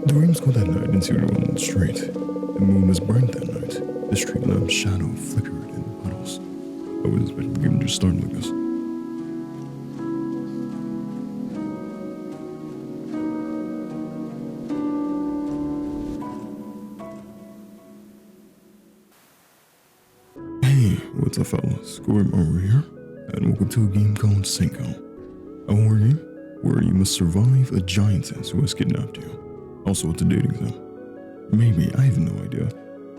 The rooms cold that night into your own street. The moon was bright that night. The street lamp's shadow flickered in puddles. I wasn't expecting the game to just start like this. Hey, what's up fellas? Gordon over here, and welcome to a game called To SAEKO. A horror game where you must survive a giantess who has kidnapped you. Also, it's a dating sim. Maybe, I have no idea.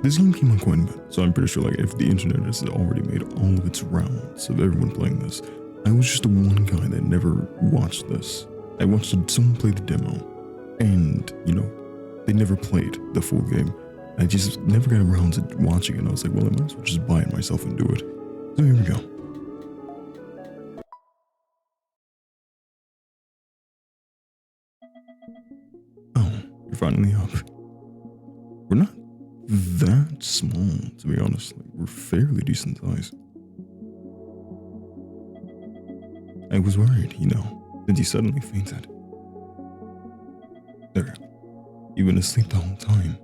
This game came out quite a bit, so I'm pretty sure like if the internet has already made all of its rounds of everyone playing this, I was just the one guy that never watched this. I watched someone play the demo, and you know, they never played the full game. I just never got around to watching it, and I was like, well, I might as well just buy it myself and do it. So here we go. Oh, you're finally up. We're not that small, to be honest. Like, we're fairly decent size. I was worried, you know, that you suddenly fainted. There, you've been asleep the whole time.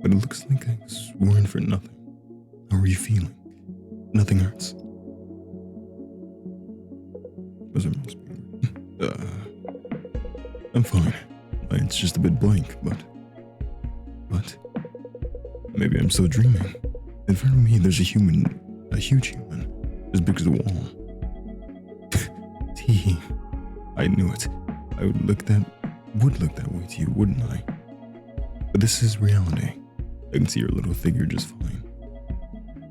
But it looks like I was worried for nothing. How are you feeling? Nothing hurts. Was there mouse being I'm fine. It's just a bit blank, but maybe I'm still dreaming. In front of me, there's a huge human, as big as a wall. Tee, I knew it. I would look that way to you, wouldn't I? But this is reality. I can see your little figure just fine.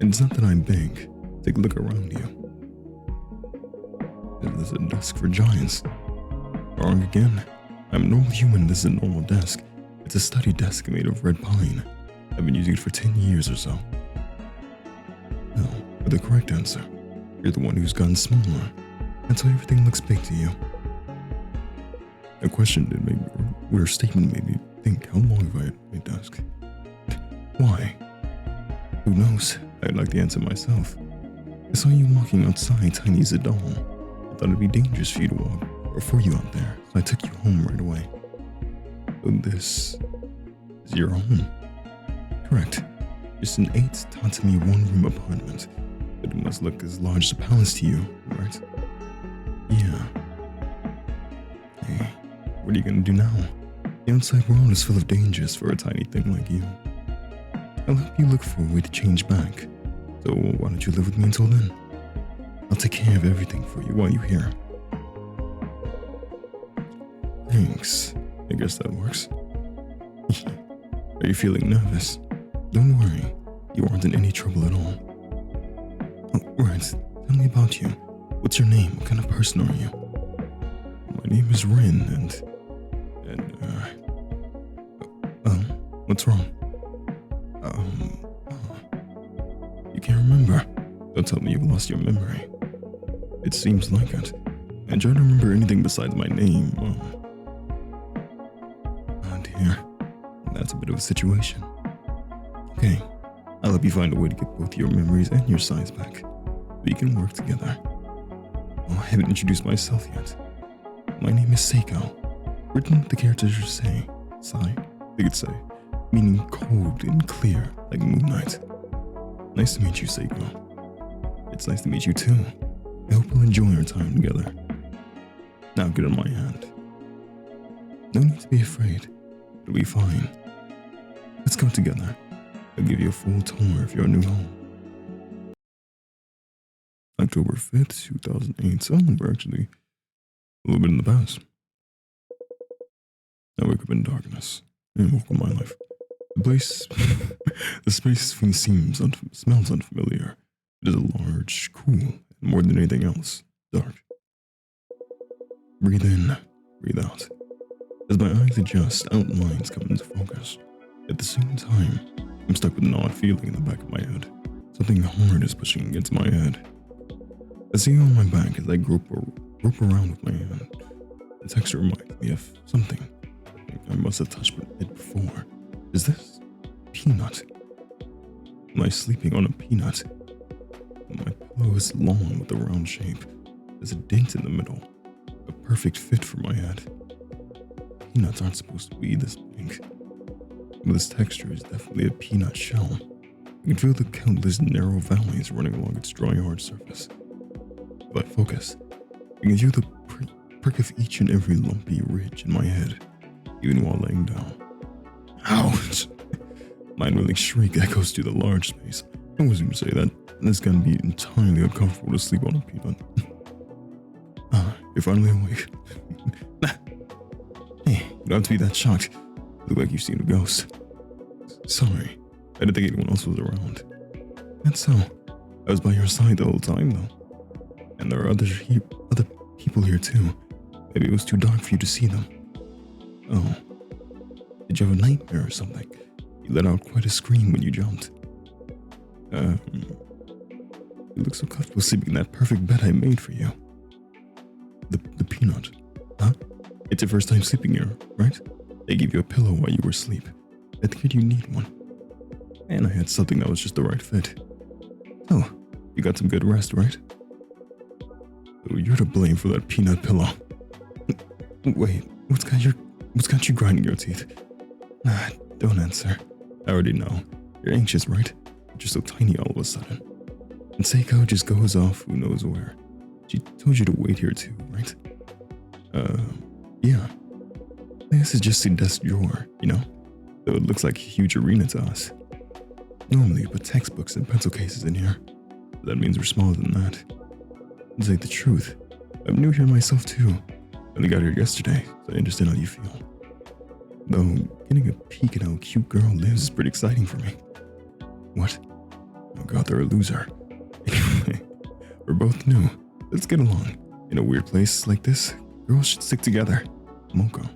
And it's not that I'm big. Take a look around you. There's a desk for giants. Wrong again. I'm a normal human, this is a normal desk. It's a study desk made of red pine. I've been using it for 10 years or so. No, but the correct answer. You're the one who's gotten smaller. That's why everything looks big to you. A question did make me, or a statement made me think, how long have I had my desk? Why? Who knows? I'd like the answer myself. I saw you walking outside tiny as a doll. I thought it'd be dangerous for you to walk, or for you out there, so I took you home right away. So this is your home? Correct. Just an 8-tatami one-room apartment, but it must look as large as a palace to you, right? Yeah. Hey, what are you gonna do now? The outside world is full of dangers for a tiny thing like you. I'll help you look for a way to change back. So why don't you live with me until then? I'll take care of everything for you while you're here. Thanks. I guess that works. Are you feeling nervous? Don't worry. You aren't in any trouble at all. Oh, right. Tell me about you. What's your name? What kind of person are you? My name is Rin, and what's wrong? You can't remember. Don't tell me you've lost your memory. It seems like it. I try to remember anything besides my name. Oh dear. That's a bit of a situation. Okay, I'll help you find a way to get both your memories and your size back. We can work together. Oh, I haven't introduced myself yet. My name is SAEKO. Written with the characters you say. Sai, they could say, meaning cold and clear like moonlight. Nice to meet you, SAEKO. It's nice to meet you too. I hope we'll enjoy our time together. Now get on my hand. No need to be afraid. It'll be fine. Let's go together. I'll give you a full tour of your new home. October 5th, 2008. So we're actually a little bit in the past. I wake up in darkness and walk on my life. The space smells unfamiliar. It is a large, cool, and more than anything else, dark. Breathe in, breathe out. As my eyes adjust, outlines come into focus. At the same time, I'm stuck with an odd feeling in the back of my head. Something hard is pushing against my head. I see it on my back as I grope around with my hand. The texture reminds me of something. I must have touched it before. Is this peanut? Am I sleeping on a peanut? My pillow is long with a round shape. There's a dent in the middle. A perfect fit for my head. peanuts aren't supposed to be this pink. But this texture is definitely a peanut shell. You can feel the countless narrow valleys running along its dry, hard surface. If I focus, you can feel the prick of each and every lumpy ridge in my head, even while laying down. Ouch! My unwilling shriek echoes through the large space. I was going to say that it's going to be entirely uncomfortable to sleep on a peanut. You're finally awake. Hey, you don't have to be that shocked. You look like you've seen a ghost. Sorry, I didn't think anyone else was around. That's so. I was by your side the whole time, though. And there are other people here, too. Maybe it was too dark for you to see them. Oh. Did you have a nightmare or something? You let out quite a scream when you jumped. You look so comfortable sleeping in that perfect bed I made for you. The peanut. Huh? It's your first time sleeping here, right? They gave you a pillow while you were asleep. I figured you need one. And I had something that was just the right fit. Oh, you got some good rest, right? Oh, you're to blame for that peanut pillow. Wait, what's got you grinding your teeth? Don't answer. I already know. You're anxious, right? You're so tiny all of a sudden. And SAEKO just goes off who knows where. She told you to wait here too, right? Yeah. This is just a desk drawer, you know? Though it looks like a huge arena to us. Normally you put textbooks and pencil cases in here. But that means we're smaller than that. To say the truth, I'm new here myself too. I only got here yesterday, so I understand how you feel. Though, getting a peek at how a cute girl lives is pretty exciting for me. What? Oh god, they're a loser. Anyway, we're both new. Let's get along. In a weird place like this, girls should stick together. Moko.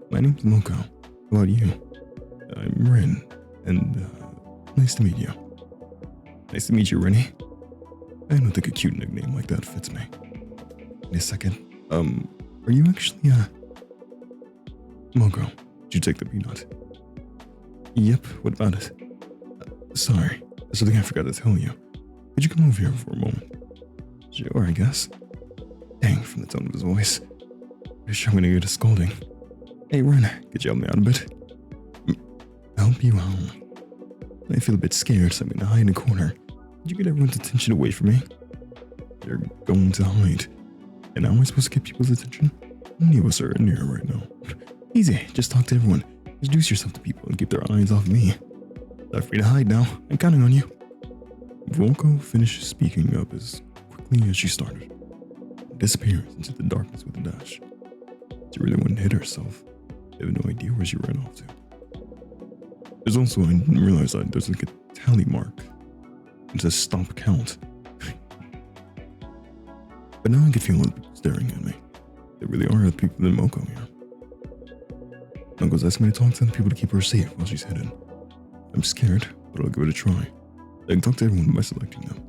My name's Moko. How about you? I'm Rin, and nice to meet you. Nice to meet you, Rennie. I don't think a cute nickname like that fits me. Wait a second. Are you actually, Moko, did you take the peanut? Yep, what about it? Sorry, there's something I forgot to tell you. Could you come over here for a moment? Sure, I guess. Dang, from the tone of his voice. Pretty sure I'm gonna get a scolding. Hey, Ren, could you help me out a bit? Help you out? I feel a bit scared, so I'm gonna hide in a corner. Did you get everyone's attention away from me? You're going to hide. And how am I supposed to get people's attention? How many of us are in here right now? Easy, just talk to everyone. Introduce yourself to people and keep their eyes off me. Not free to hide now. I'm counting on you. Volko finished speaking up as quickly as she started. Disappears into the darkness with a dash. She really wouldn't hit herself. I have no idea where she ran off to. There's also, I didn't realize that there's like a tally mark. It says stop count. But now I can feel other people staring at me. There really are other people than Moko here. Uncle's asking me to talk to the people to keep her safe while she's hidden. I'm scared, but I'll give it a try. I can talk to everyone by selecting them.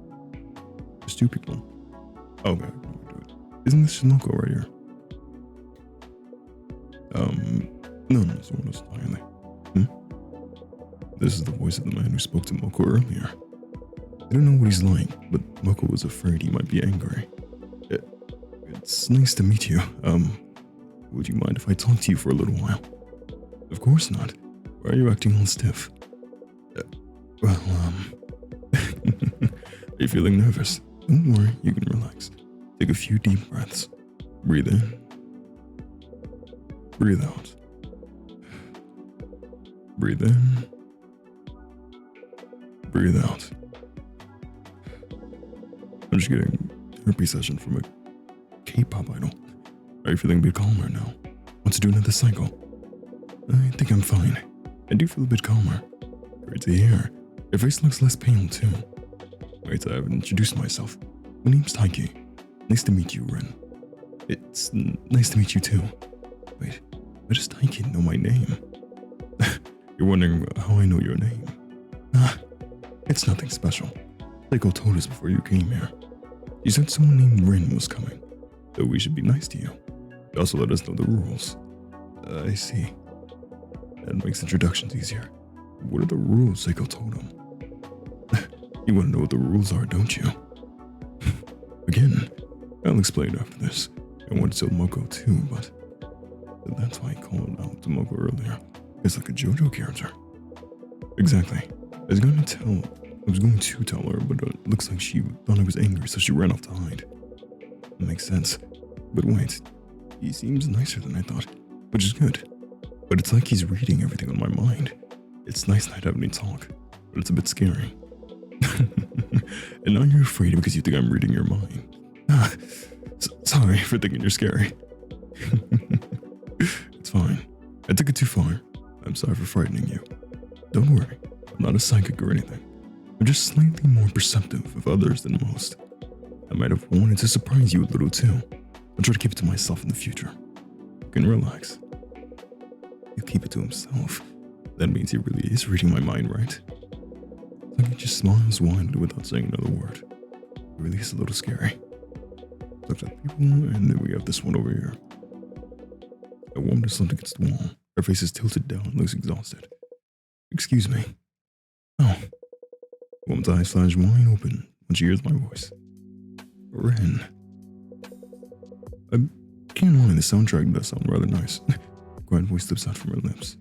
There's two people. Okay, do it. Isn't this Shinoko right here? No, someone else entirely. This is the voice of the man who spoke to Moko earlier. I don't know what he's like, but Moko was afraid he might be angry. It's nice to meet you. Would you mind if I talk to you for a little while? Of course not. Why are you acting all stiff? Are you feeling nervous? Don't worry, you can relax. Take a few deep breaths. Breathe in. Breathe out. Breathe in. Breathe out. I'm just getting a therapy session from a K-pop idol. Are you feeling a bit calmer now? Want to do another cycle? I think I'm fine. I do feel a bit calmer. Great to hear. Your face looks less pale too. Wait, I haven't introduced myself. My name's Taiki. Nice to meet you, Ren. It's nice to meet you too. Wait, why does Taiki know my name? You're wondering how I know your name. It's nothing special. SAEKO told us before you came here. She said someone named Rin was coming, so we should be nice to you. She also let us know the rules. I see. That makes introductions easier. What are the rules SAEKO told him? You want to know what the rules are, don't you? Again, I'll explain after this. I want to tell Moko too, but That's why I called out Tomoko earlier. It's like a JoJo character. Exactly. I was going to tell her, but it looks like she thought I was angry, so she ran off to hide. That makes sense. But wait, he seems nicer than I thought, which is good. But it's like he's reading everything on my mind. It's nice not having any talk, but it's a bit scary. And now you're afraid because you think I'm reading your mind. Sorry for thinking you're scary. It's fine. I took it too far. I'm sorry for frightening you. Don't worry, I'm not a psychic or anything. I'm just slightly more perceptive of others than most. I might have wanted to surprise you a little too. I'll try to keep it to myself in the future. You can relax. He'll keep it to himself. That means he really is reading my mind, right? It's like he just smiles widely without saying another word. It really is a little scary. Look at people, and then we have this one over here. A woman is slumped against the wall. Her face is tilted down and looks exhausted. Excuse me. Oh. The woman's eyes flash wide open when she hears my voice. Ren. I can't lie, the soundtrack does sound rather nice. A quiet voice slips out from her lips.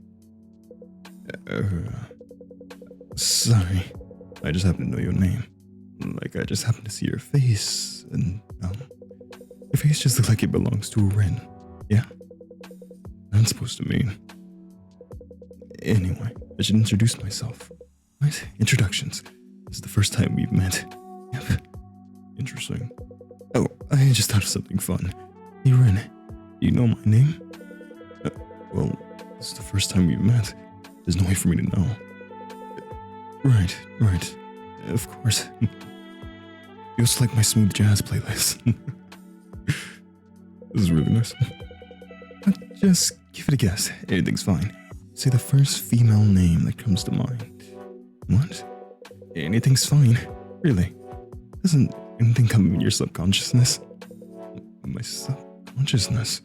Sorry. I just happen to know your name. Like, I just happen to see your face, and, your face just looks like it belongs to a Ren. Yeah? That's supposed to mean. Anyway, I should introduce myself. What? Introductions. This is the first time we've met. Yep. Interesting. Oh, I just thought of something fun. Hey Ren, do you know my name? Well, this is the first time we've met. There's no way for me to know. Right. Of course. Feels like my smooth jazz playlist. This is really nice. Just give it a guess. Anything's fine. Say the first female name that comes to mind. What? Anything's fine. Really? Doesn't anything come in your subconsciousness? My subconsciousness?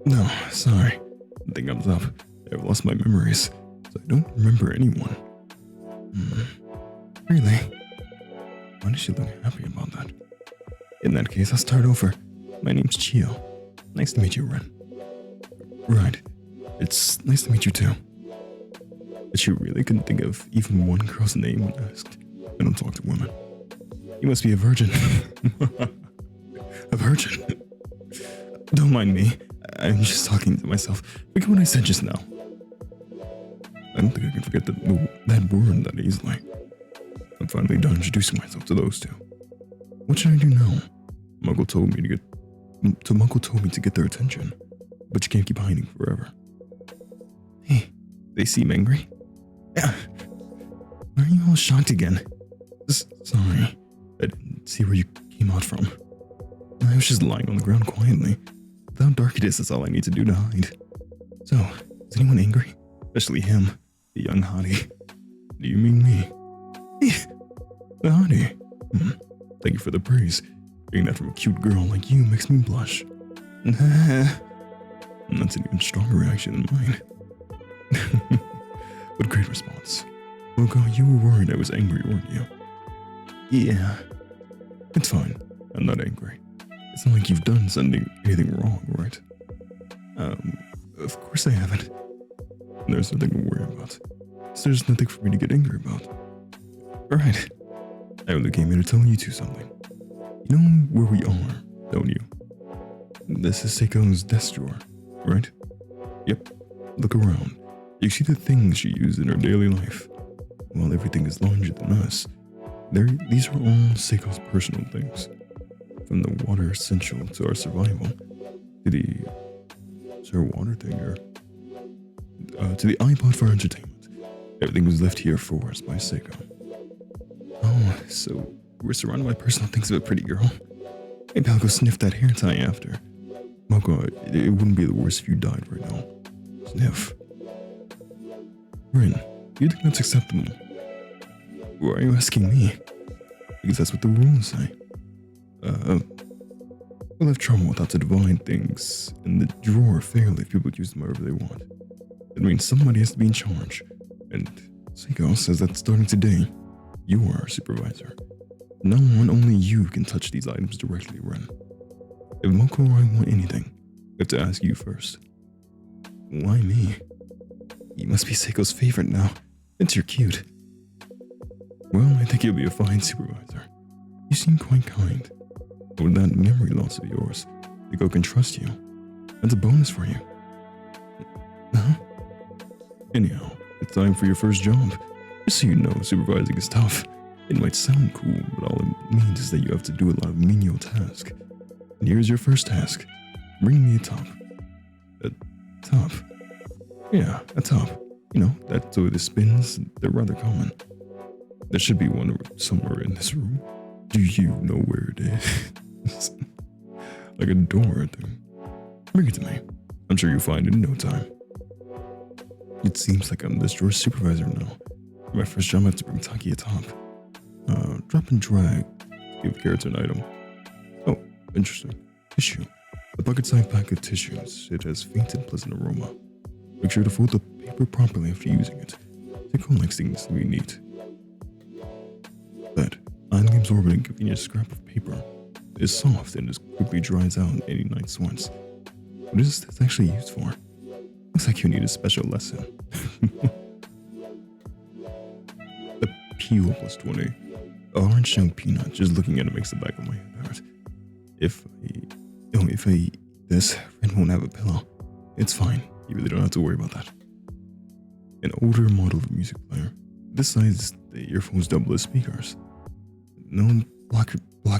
No, sorry. Nothing comes up. I've lost my memories, so I don't remember anyone. Really? Why does she look happy about that? In that case, I'll start over. My name's Chio. Nice to meet you, Ren. Right. It's nice to meet you too. But she really couldn't think of even one girl's name when asked. I don't talk to women. You must be a virgin. A virgin? Don't mind me. I'm just talking to myself. Forget what I said just now. I don't think I can forget that word that easily. I'm finally done introducing myself to those two. What should I do now? Muggle told me to get their attention, but you can't keep hiding forever. Hey, they seem angry. Yeah. Why are you all shocked again? Sorry, I didn't see where you came out from. I was just lying on the ground quietly. With how dark it is, that's all I need to do to hide. So, is anyone angry? Especially him, the young hottie. Do you mean me? The hottie? Thank you for the praise. Getting that from a cute girl like you makes me blush. That's an even stronger reaction than mine. But great response. Well, God, you were worried I was angry, weren't you? Yeah. It's fine. I'm not angry. It's not like you've done anything wrong, right? Of course I haven't. There's nothing to worry about. So there's nothing for me to get angry about. Alright. I only came here to tell you two something. You know where we are, don't you? This is SAEKO's desk drawer, right? Yep. Look around. You see the things she uses in her daily life. While everything is larger than us, these are all SAEKO's personal things. From the water essential to our survival, to the water thing, or to the iPod for entertainment. Everything was left here for us by SAEKO. Oh, so we're surrounded by personal things of a pretty girl. Maybe I'll go sniff that hair tie after. Moko, it wouldn't be the worst if you died right now. Sniff. Rin, do you think that's acceptable? Why are you asking me? Because that's what the rules say. We'll have trouble with how to divide things in the drawer fairly if people use them however they want. It means somebody has to be in charge. And SAEKO says that starting today, you are our supervisor. No one, only you can touch these items directly, Ren. If Moko or I want anything, we have to ask you first. Why me? You must be Seiko's favorite now, since you're cute. Well, I think you'll be a fine supervisor. You seem quite kind. With that memory loss of yours, Seiko can trust you. That's a bonus for you. Huh? Anyhow, it's time for your first job. Just so you know, supervising is tough. It might sound cool, but all it means is that you have to do a lot of menial tasks. And here's your first task. Bring me a top. A top? Yeah, a top. You know, that toy that spins, they're rather common. There should be one somewhere in this room. Do you know where it is? Like a door thing. Bring it to me. I'm sure you'll find it in no time. It seems like I'm this drawer's supervisor now. For my first job, I have to bring Taki a top. Drop and drag. Give character an item. Oh, interesting. Tissue. The bucket-sized pack of tissues. It has faint and pleasant aroma. Make sure to fold the paper properly after using it. Seiko likes things to be neat. That highly absorbent and convenient scrap of paper is soft and just quickly dries out in any night sweats. What is this actually used for? Looks like you need a special lesson. The peel plus 20. Orange shell peanut. Just looking at it makes the back of my head hurt. If I eat this, Ren won't have a pillow. It's fine. You really don't have to worry about that. An older model of a music player. This size, the earphones double as speakers. No block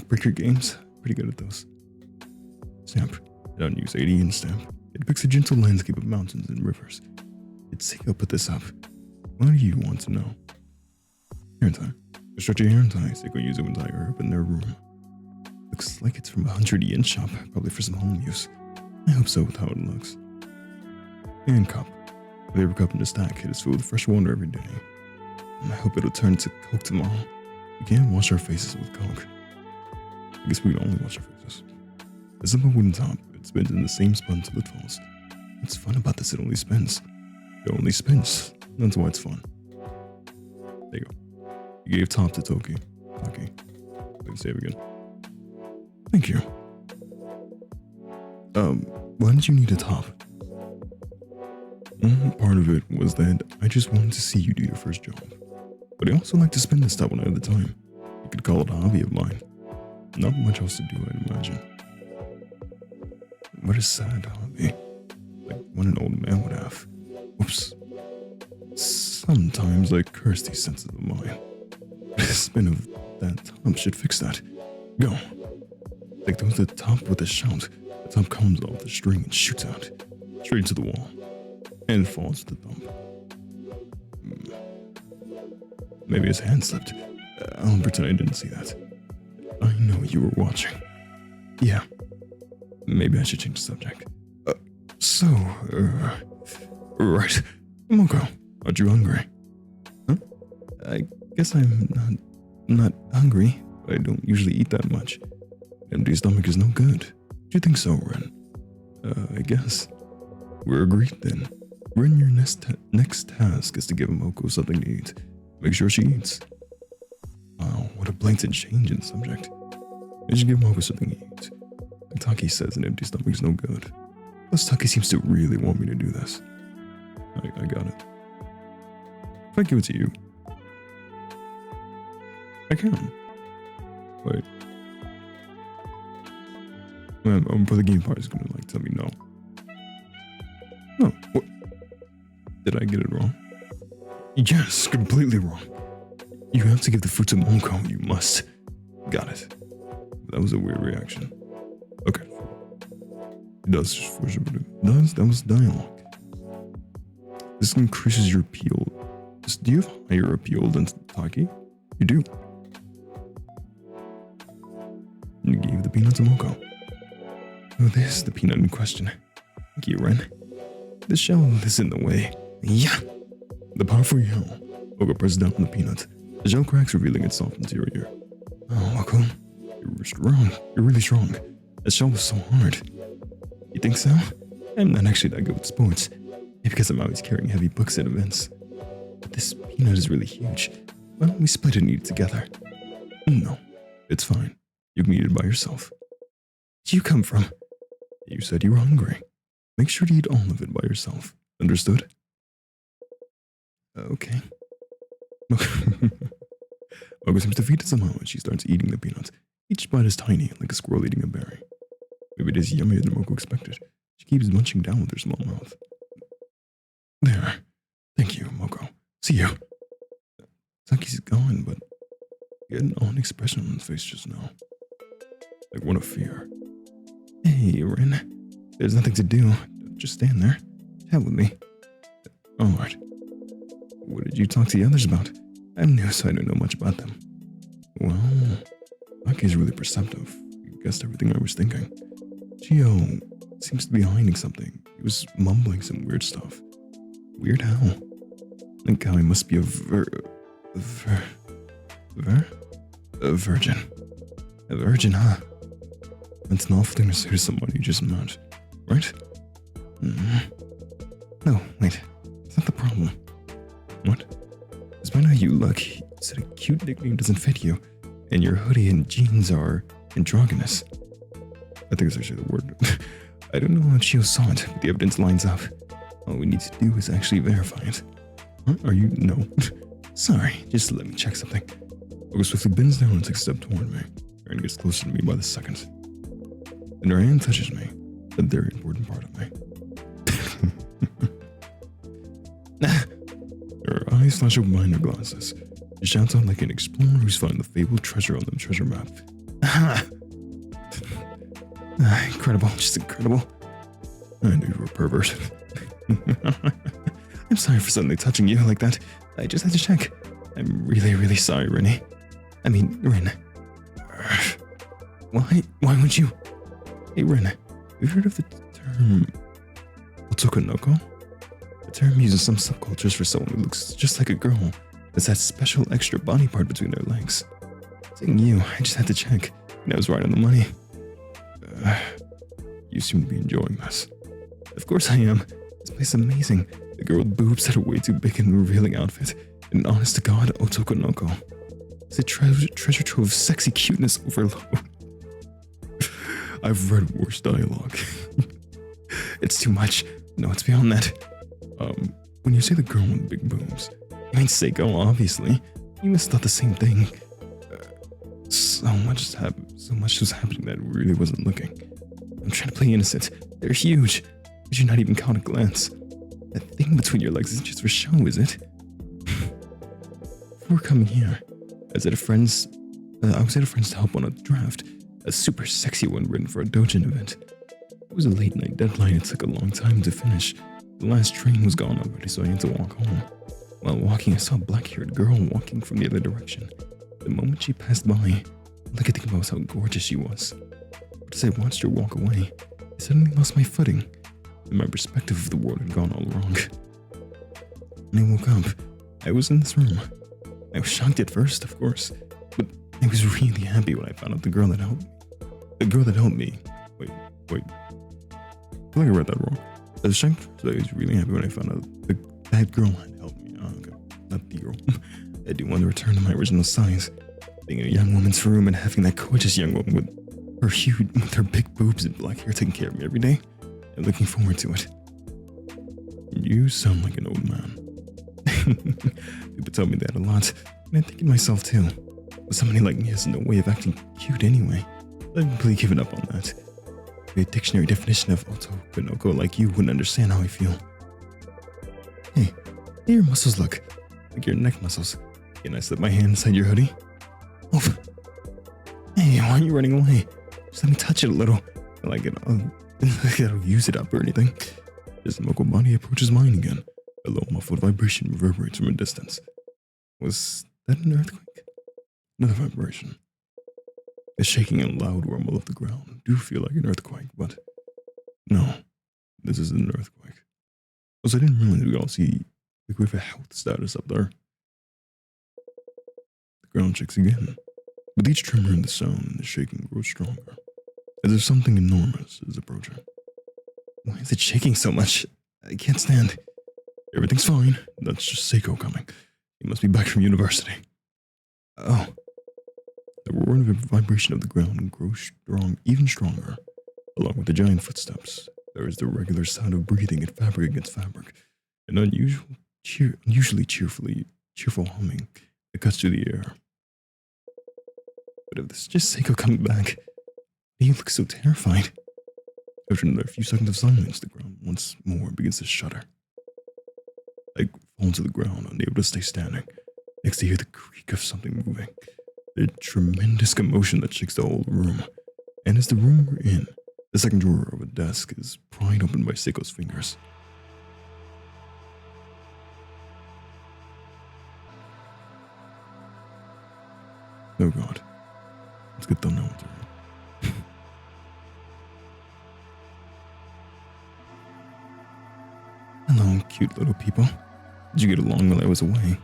breaker games. Pretty good at those. Stamp. An unused 80-inch stamp. It depicts a gentle landscape of mountains and rivers. It's Seiko put this up. What do you want to know? Hair tie. Construct your hair tie. Seiko use it when tying her up in their room. Looks like it's from a 100-yen shop, probably for some home use. I hope so with how it looks. And cup. A paper cup in the stack. It is filled with fresh water every day. And I hope it'll turn to Coke tomorrow. We can't wash our faces with Coke. I guess we can only wash our faces. A simple wooden top. It spins in the same spot until it falls. What's fun about this? It only spins. It only spins. That's why it's fun. There you go. You gave top to Toki. Toki. Let's save again. Thank you. Why did you need a top? Part of it was that I just wanted to see you do your first job. But I also like to spend this stuff when I have the time. You could call it a hobby of mine. Not much else to do, I'd imagine. What a sad hobby. Like what an old man would have. Whoops. Sometimes I curse these senses of mine. The spin of that top should fix that. Go. Like those at the top with a shout. The top comes off the string and shoots out. Straight into the wall. And falls to the dump. Maybe his hand slipped. I'll pretend I didn't see that. I know you were watching. Yeah. Maybe I should change the subject. Right. Moko, aren't you hungry? Huh? I guess I'm not hungry, but I don't usually eat that much. Empty stomach is no good. Do you think so, Ren? I guess. We're agreed then. Ren, your next task is to give Moko something to eat. Make sure she eats. Wow, what a blatant change in the subject. I should give Moko something to eat. Like Taki says, an empty stomach is no good. Plus, Taki seems to really want me to do this. I got it. If I give it to you, I can. Wait. For the game part is gonna tell me no. No, what? Did I get it wrong? Yes, completely wrong. You have to give the fruit to Moko, you must. Got it. That was a weird reaction. Okay. It does just force it, but it does. That was dialogue. This increases your appeal. Do you have higher appeal than Taki? You do. You gave the peanut to Moko. Oh, this is the peanut in question. Thank you, Ren. The shell is in the way. Yeah! The powerful yell. Moko presses down on the peanut. The shell cracks, revealing its soft interior. Oh, Moko. You're strong. You're really strong. That shell was so hard. You think so? I'm not actually that good with sports. Maybe because I'm always carrying heavy books at events. But this peanut is really huge. Why don't we split it and eat it together? No, it's fine. You can eat it by yourself. Did you come from? You said you were hungry. Make sure to eat all of it by yourself. Understood? Okay. Moko seems defeated somehow and she starts eating the peanuts. Each bite is tiny, like a squirrel eating a berry. Maybe it is yummier than Moko expected. She keeps munching down with her small mouth. There. Thank you, Moko. See you. Saki's gone, but he had an odd expression on his face just now. Like one of fear. Hey, Rin. There's nothing to do. Just stand there. Chat with me. Alright. What did you talk to the others about? I'm new, so I don't know much about them. Well, Saki's really perceptive. He guessed everything I was thinking. Chio seems to be hiding something. He was mumbling some weird stuff. Weird how? Like how he must be a virgin. A virgin, huh? That's an awful thing to say to someone you just met, right? No, wait. That's not the problem. What? Despite how you look, you said a cute nickname doesn't fit you, and your hoodie and jeans are androgynous. I think it's actually the word. I don't know how Chio saw it, but the evidence lines up. All we need to do is actually verify it. Huh? Are you? No. Sorry, just let me check something. Moko swiftly bends down and takes a step toward me. Her hand gets closer to me by the second. And her hand touches me, a very important part of me. Her eyes flash open behind her glasses. She shouts out like an explorer who's found the fabled treasure on the treasure map. Incredible, just incredible. I knew you were a pervert. I'm sorry for suddenly touching you like that. I just had to check. I'm really, really sorry, Rin. Rin. Why would you? Hey, Rin, you heard of the term Otokonoko? A term used in some subcultures for someone who looks just like a girl, that's that special extra body part between their legs. Seeing you, I just had to check, and I was right on the money. You seem to be enjoying this. Of course I am. This place is amazing. The girl with boobs had a way too big and revealing outfit, and an honest-to-God Otokonoko. It's a treasure trove of sexy cuteness overload. I've read worse dialogue. It's too much. No, it's beyond that. When you say the girl with big boobs, you mean SAEKO, obviously. You must have thought the same thing. So much was happening that I really wasn't looking. I'm trying to play innocent. They're huge. But you're not even caught a glance. That thing between your legs isn't just for show, is it? Before coming here, I was at a friend's to help on a draft. A super sexy one written for a dojin event. It was a late night deadline. It took a long time to finish. The last train was gone already, so I had to walk home. While walking, I saw a black-haired girl walking from the other direction. The moment she passed by, all I could think about was how gorgeous she was. But as I watched her walk away, I suddenly lost my footing, and my perspective of the world had gone all wrong. When I woke up, I was in this room. I was shocked at first, of course, but I was really happy when I found out the girl that helped me. The girl that helped me. Wait. I feel like I read that wrong. I was shocked, so I was really happy when I found out that girl had helped me. Oh, okay. Not the girl. I didn't want to return to my original size. Being in a young woman's room and having that gorgeous young woman with her big boobs and black hair taking care of me every day. I'm looking forward to it. You sound like an old man. People tell me that a lot, and I think to myself too. But somebody like me has no way of acting cute anyway. I've completely given up on that. A dictionary definition of Otokonoko like you wouldn't understand how I feel. Hey, how your muscles look? Like your neck muscles. Can I slip my hand inside your hoodie? Oh. Hey, why are you running away? Just let me touch it a little. Like I'll use it up or anything. As the Moko body approaches mine again, a low muffled vibration reverberates from a distance. Was that an earthquake? Another vibration. The shaking and loud rumble of the ground do feel like an earthquake, but no, this isn't an earthquake. Because I didn't realize we all see we have a health status up there. The ground shakes again. With each tremor in the sound, the shaking grows stronger. As if something enormous is approaching. Why is it shaking so much? I can't stand. Everything's fine. That's just SAEKO coming. He must be back from university. Oh. The roar and vibration of the ground grows strong, even stronger. Along with the giant footsteps, there is the regular sound of breathing and fabric against fabric, an unusually cheerful humming that cuts through the air. But if this is just Seiko coming back, he looks so terrified. After another few seconds of silence, the ground once more begins to shudder. I fall to the ground, unable to stay standing. Next to hear the creak of something moving. The tremendous commotion that shakes the whole room. And as the room we're in, the second drawer of a desk is pried open by Seiko's fingers. Oh God. Let's get done now with her. Hello, cute little people. Did you get along while I was away?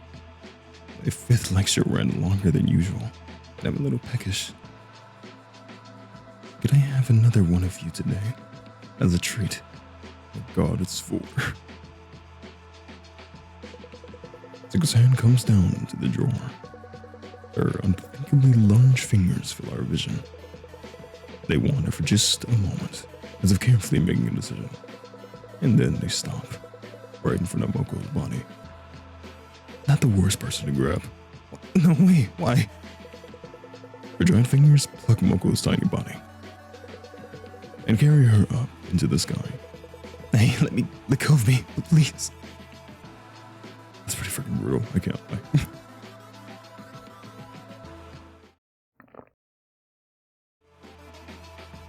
My fifth lecture ran longer than usual, and I'm a little peckish. Could I have another one of you today? As a treat. Oh God, it's 4. Seiko's hand comes down into the drawer. Her unthinkably large fingers fill our vision. They wander for just a moment, as if carefully making a decision. And then they stop, right in front of Moko's body. Not the worst person to grab. No way, why? Her giant fingers pluck Moko's tiny body and carry her up into the sky. Hey, let go of me, please. That's pretty freaking brutal, I can't lie.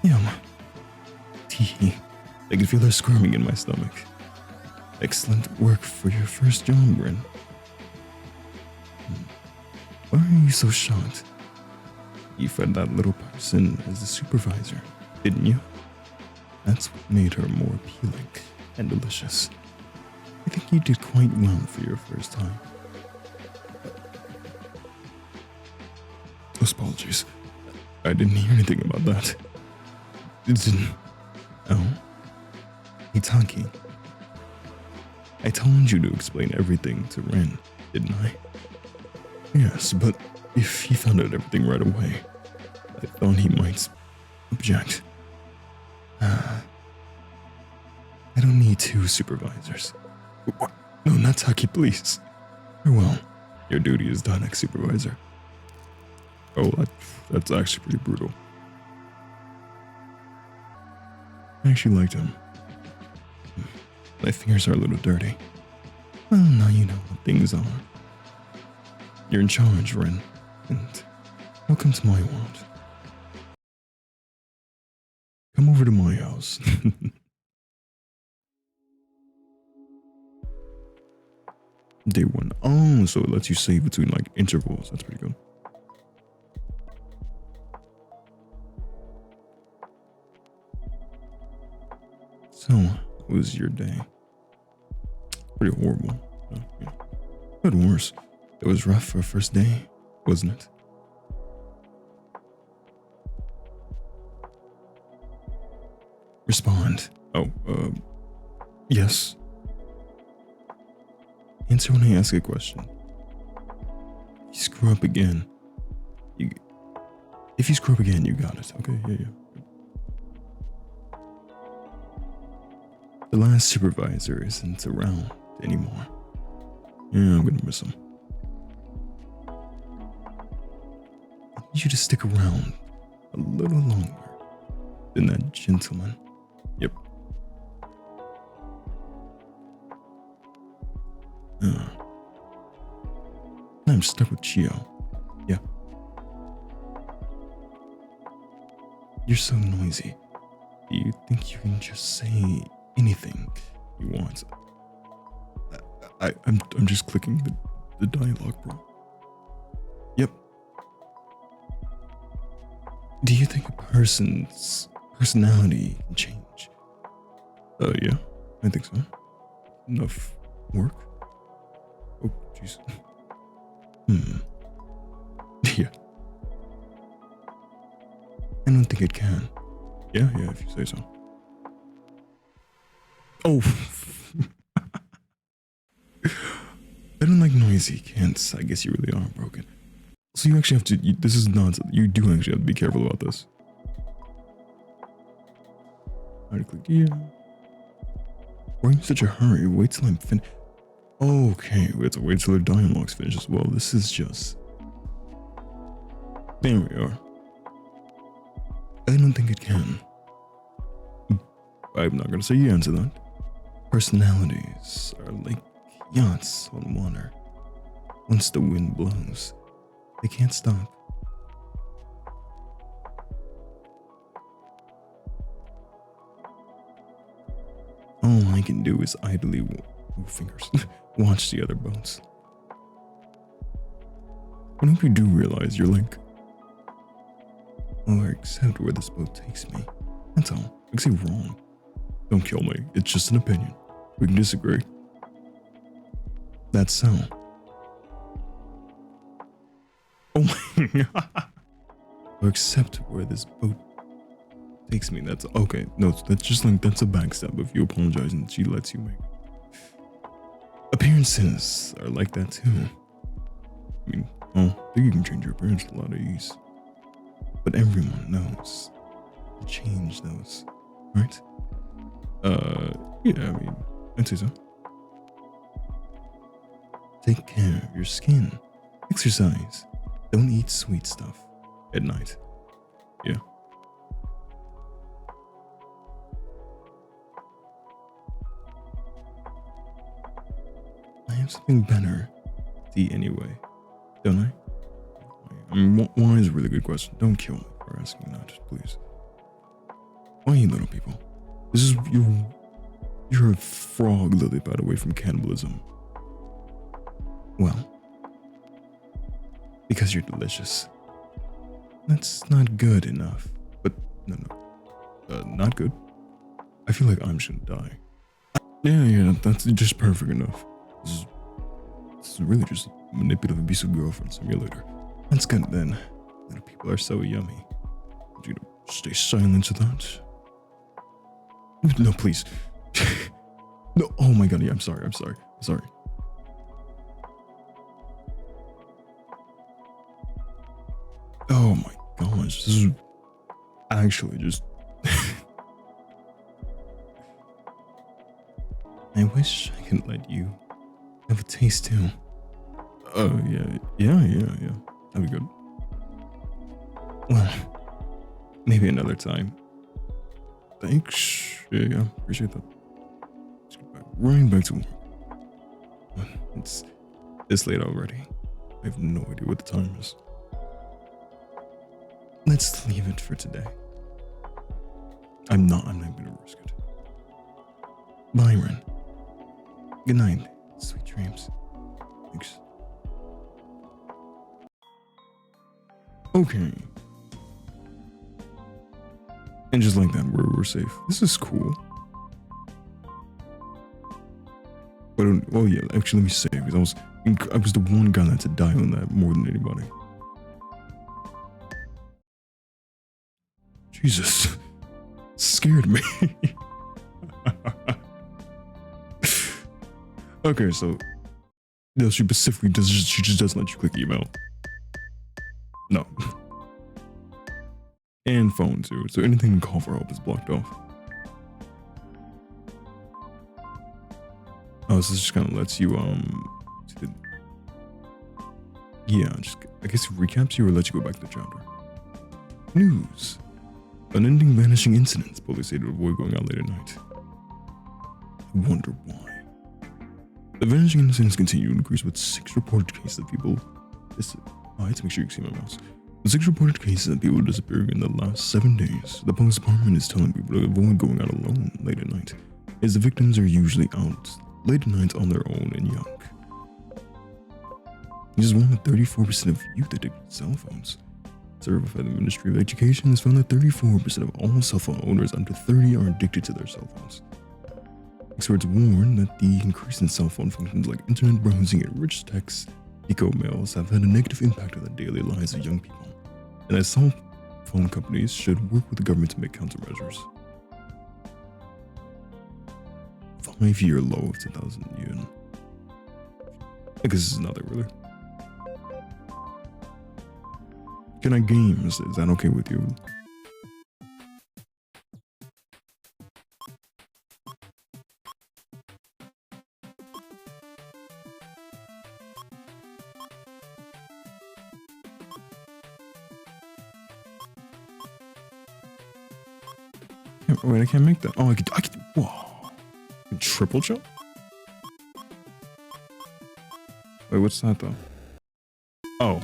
Yum. Tee. I can feel her squirming in my stomach. Excellent work for your first job, Rin. Why are you so shocked? You fed that little person as the supervisor, didn't you? That's what made her more appealing and delicious. I think you did quite well for your first time. Apologies. I didn't hear anything about that. Oh? Itaki. I told you to explain everything to Ren, didn't I? Yes, but if he found out everything right away, I thought he might object. I don't need 2 supervisors. No, not Taki, please. Farewell. Your duty is done, ex-supervisor. Oh, that's actually pretty brutal. I actually liked him. My fingers are a little dirty. Well, now you know what things are. You're in charge, Ren, and welcome to my world. Come over to my house. Day 1. Oh, so it lets you save between like intervals. That's pretty good. So, what was your day? Pretty horrible. Yeah. But worse. It was rough for a first day, wasn't it? Respond. Oh, yes. Answer when I ask a question. If you screw up again, you got it. Okay, yeah. The last supervisor isn't around anymore. Yeah, I'm gonna miss him. I need you to stick around a little longer than that gentleman. Yep. I'm stuck with Chio. Yeah. You're so noisy. Do you think you can just say anything you want? I'm just clicking the dialogue, bro. Yep. Do you think a person's personality can change? Yeah, I think so. Enough work? Oh, jeez. Yeah. I don't think it can. Yeah, if you say so. Oh. I don't like noisy cants. I guess you really are broken. So you actually have to, this is nonsense. You do actually have to be careful about this. I click yeah. Why are you in such a hurry? Wait till I'm finished. Okay, we have to wait till the dialogue's finished as well. This is just... There we are. I don't think it can. I'm not gonna say yeah to that. Personalities are like yachts on water. Once the wind blows, they can't stop. All I can do is idly watch the other boats. I hope you do realize you're like, or accept where this boat takes me. That's all. I can say wrong. Don't kill me. It's just an opinion. We can disagree. That's so. Oh my god. Or accept where this boat takes me. That's okay. No, that's just like, that's a backstab if you apologize and she lets you make. Appearances are like that too. I mean, I think you can change your appearance with a lot of ease. But everyone knows to change those, right? Yeah, I mean, I'd say so. Take care of your skin. Exercise. Don't eat sweet stuff at night. Yeah. I have something better to eat anyway, don't I? I mean, why is a really good question. Don't kill me for asking that, please. Why you little people? This is you're a frog lily, by the way, from cannibalism. Well, because you're delicious. That's not good enough. But no, not good. I feel like I'm shouldn't die. Yeah, that's just perfect enough. This is really just a manipulative, abusive girlfriend simulator. That's good then. Little people are so yummy. Would you stay silent to that? No, please. No, oh my god, yeah, I'm sorry. Oh my gosh, this is actually just... I wish I could let you have a taste too. Oh, yeah. That'd be good. Well, maybe another time. Thanks. Yeah, appreciate that. Let's get back to work. It's this late already. I have no idea what the time is. Let's leave it for today. I'm not gonna risk it. Byron. Good night. Sweet dreams. Thanks. Okay. And just like that, we're safe. This is cool. But, oh yeah, actually let me say, because I was the one guy that had to die on that more than anybody. Jesus. Scared me. Okay, so no, she specifically she just doesn't let you click email. No. And phone too, so anything to call for help is blocked off. Oh, so this just kind of lets you yeah, just I guess it recaps you or lets you go back to the chapter. News. Unending vanishing incidents. Police say to avoid going out late at night. I wonder why. The vanishing incidents continue to increase with 6 reported cases of people. I have to make sure you can see my mouse. With 6 reported cases of people disappearing in the last 7 days, the police department is telling people to avoid going out alone late at night, as the victims are usually out late at night on their own and young. This is one with 34% of youth addicted to cell phones. A survey by the Ministry of Education has found that 34% of all cell phone owners under 30 are addicted to their cell phones. Experts warn that the increase in cell phone functions like internet browsing and rich text eco mails have had a negative impact on the daily lives of young people, and that cell phone companies should work with the government to make countermeasures. 5-year low of 2,000 yuan. I guess this is nothing really. Good night games, is that okay with you? Wait, I can't make that. Oh, I could, whoa. I can triple jump? Wait, what's that though? Oh.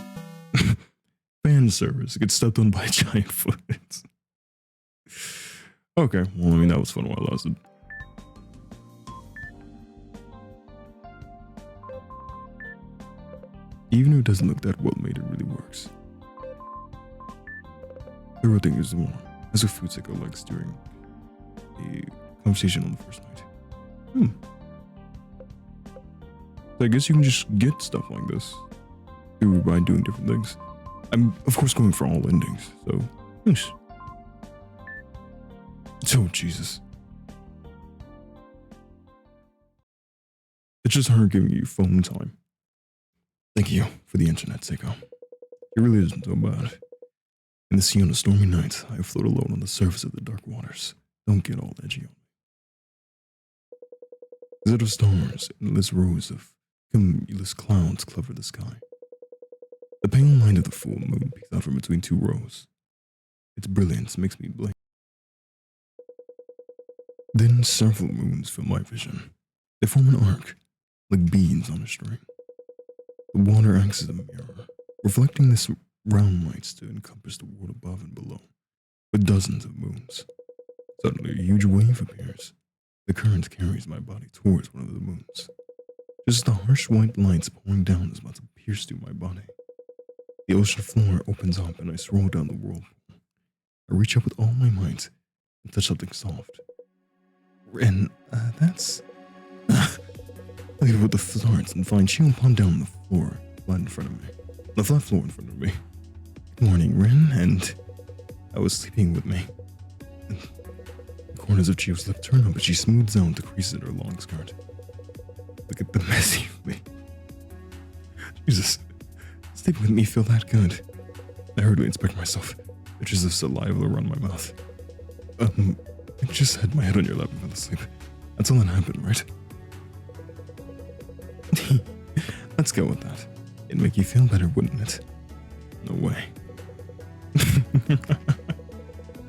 Fan service. Get stepped on by a giant foot. Okay, well, I mean, that was fun while it lasted. Even if it doesn't look that well made, it really works. The real thing is the one. As a food Seiko likes during a conversation on the first night. So I guess you can just get stuff like this by doing different things. I'm, of course, going for all endings, so nice. Oh, Jesus. It's just her giving you phone time. Thank you for the internet, Seiko. It really isn't so bad. In the sea on a stormy night, I float alone on the surface of the dark waters. Don't get all edgy on me. Instead of stars, endless rows of cumulus clouds cover the sky. The pale light of the full moon peeks out from between two rows. Its brilliance makes me blink. Then several moons fill my vision. They form an arc, like beads on a string. The water acts as a mirror, reflecting this round lights to encompass the world above and below, with dozens of moons. Suddenly, a huge wave appears. The current carries my body towards one of the moons. Just as the harsh white lights pouring down is about to pierce through my body. The ocean floor opens up and I swirl down the whirlpool. I reach up with all my might and touch something soft. And that's... I get with the starts and find she upon down the floor, flat in front of me. The flat floor in front of me. Good morning, Rin, and I was sleeping with me. The corners of Chio's lip turn up, but she smooths out the creases in her long skirt. Look at the messy me. Jesus, sleeping with me feel that good. I hurriedly inspect myself. Pictures of saliva around my mouth. I just had my head on your lap and fell asleep. That's all that happened, right? Let's go with that. It'd make you feel better, wouldn't it? No way.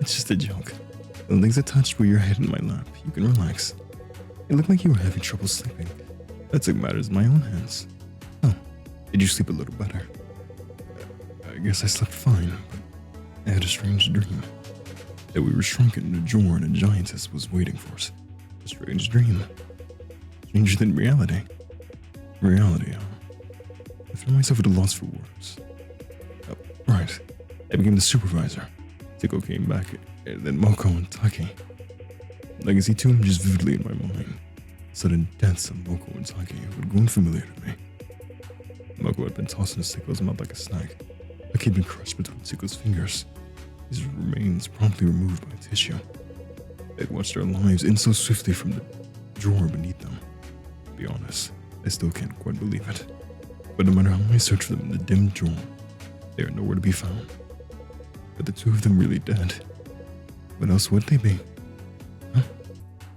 It's just a joke. The things I touched were your head in my lap. You can relax. It looked like you were having trouble sleeping. I took matters in my own hands. Oh, did you sleep a little better? I guess I slept fine, but I had a strange dream. That we were shrunken in a drawer and a giantess was waiting for us. A strange dream. Stranger than reality. Reality, huh? I found myself at a loss for words. Oh, right. I became the supervisor. Seiko came back, and then Moko and Taki. I can see two images vividly in my mind. Sudden deaths of Moko and Taki had grown familiar to me. Moko had been tossed in Seiko's mouth like a snack. Taki had been crushed between Seiko's fingers. His remains promptly removed by tissue. They'd watched their lives end so swiftly from the drawer beneath them. To be honest, I still can't quite believe it. But no matter how I search for them in the dim drawer, they are nowhere to be found. But the two of them really dead. What else would they be? Huh?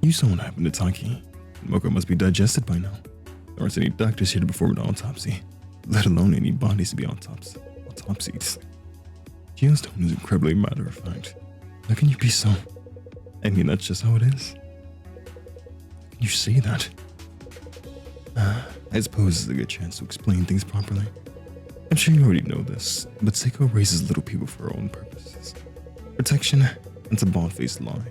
You saw what happened to Taki. Moko must be digested by now. There aren't any doctors here to perform an autopsy, let alone any bodies to be autopsied. Gio's tone is incredibly matter-of-fact. How can you be so... I mean, that's just how it is. How can you say that? I suppose it's a good chance to explain things properly. I'm sure you already know this, but Seiko raises little people for her own purposes. Protection, that's a bald-faced lie.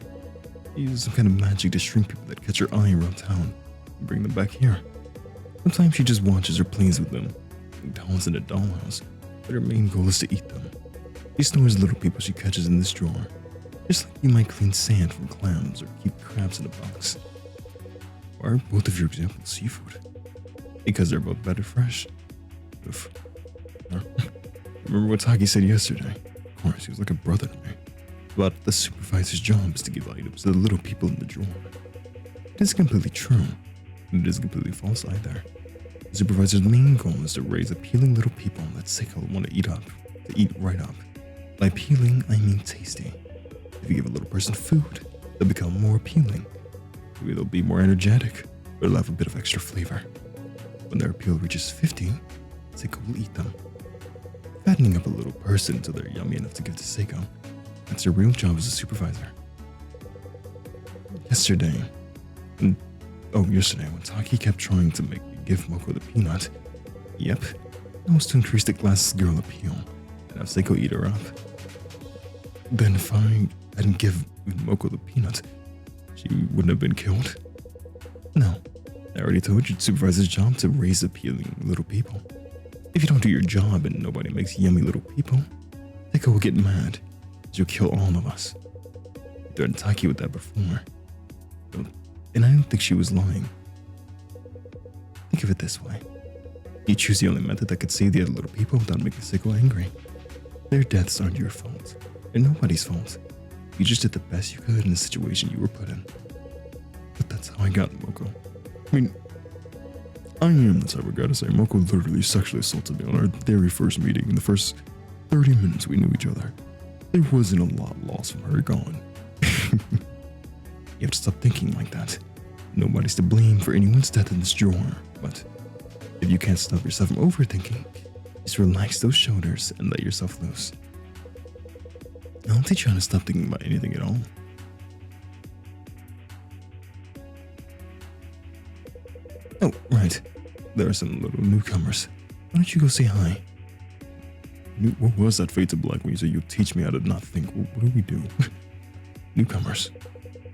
She uses some kind of magic to shrink people that catch her eye around town and bring them back here. Sometimes she just watches or plays with them, putting dolls in a dollhouse, but her main goal is to eat them. She stores little people she catches in this drawer, just like you might clean sand from clams or keep crabs in a box. Why are both of your examples seafood? Because they're both better fresh. Remember what Taki said yesterday? Of course, he was like a brother to me. But the supervisor's job is to give items to the little people in the drawer. It is completely true, and it isn't completely false either. The supervisor's main goal is to raise appealing little people that Seiko will want to eat right up. By appealing, I mean tasty. If you give a little person food, they'll become more appealing. Maybe they'll be more energetic, or they'll have a bit of extra flavor. When their appeal reaches 50, Seiko will eat them. Fattening up a little person until they're yummy enough to give to Seiko. That's her real job as a supervisor. yesterday. Yesterday when Taki kept trying to make me give Moko the peanut. Yep, that was to increase the glass's girl appeal and have SAEKO eat her up. Then if I hadn't given Moko the peanut, she wouldn't have been killed. No, I already told you to supervisor's job to raise appealing little people. If you don't do your job and nobody makes yummy little people, SAEKO will get mad. You'll kill all of us. You threatened Taki with that before. And I don't think she was lying. Think of it this way. You choose the only method that could save the other little people without making SAEKO angry. Their deaths aren't your fault. They're nobody's fault. You just did the best you could in the situation you were put in. But that's how I got Moko. I mean, I am the type of guy to say Moko literally sexually assaulted me on our very first meeting in the first 30 minutes we knew each other. There wasn't a lot lost from her gone. You have to stop thinking like that. Nobody's to blame for anyone's death in this drawer, but if you can't stop yourself from overthinking, just relax those shoulders and let yourself loose. I'll teach you how to stop thinking about anything at all. Oh, right. There are some little newcomers. Why don't you go say hi? What was that fade to black when you said you'd teach me how to not think? What do we do? Newcomers.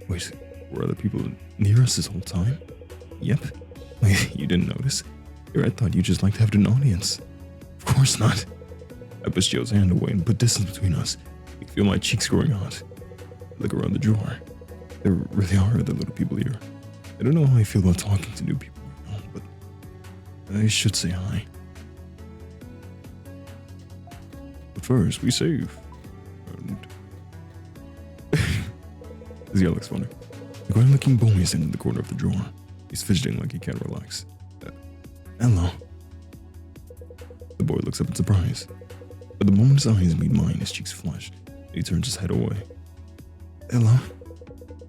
Wait, were other people near us this whole time? Yep. Wait, you didn't notice? Here I thought you just liked having an audience. Of course not. I pushed Joe's hand away and put distance between us. You feel my cheeks growing hot. Look around the drawer. There really are other little people here. I don't know how I feel about talking to new people right now, but I should say hi. But first, we save. And this guy looks funny. The grand-looking boy is in the corner of the drawer. He's fidgeting like he can't relax. Hello. The boy looks up in surprise. But the moment his eyes meet mine, his cheeks flush, and he turns his head away. Hello?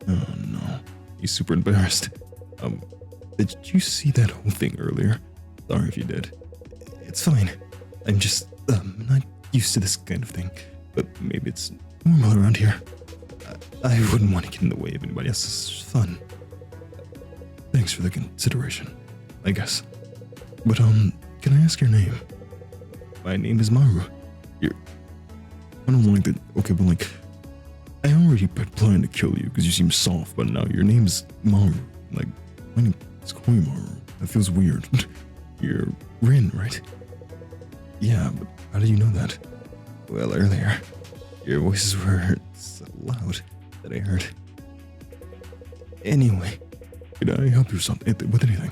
Oh no. He's super embarrassed. Did you see that whole thing earlier? Sorry if you did. It's fine. I'm just, not used to this kind of thing. But maybe it's normal around here. I wouldn't want to get in the way of anybody else's fun. Thanks for the consideration, I guess. But, can I ask your name? My name is Maru. I don't like that. Okay, but like, I already planned to kill you because you seem soft, but now your name's Maru. Like, my name is Koimaru. That feels weird. You're Rin, right? Yeah, but how did you know that? Well, earlier, your voices were so loud that I heard. Anyway, could I help you with anything?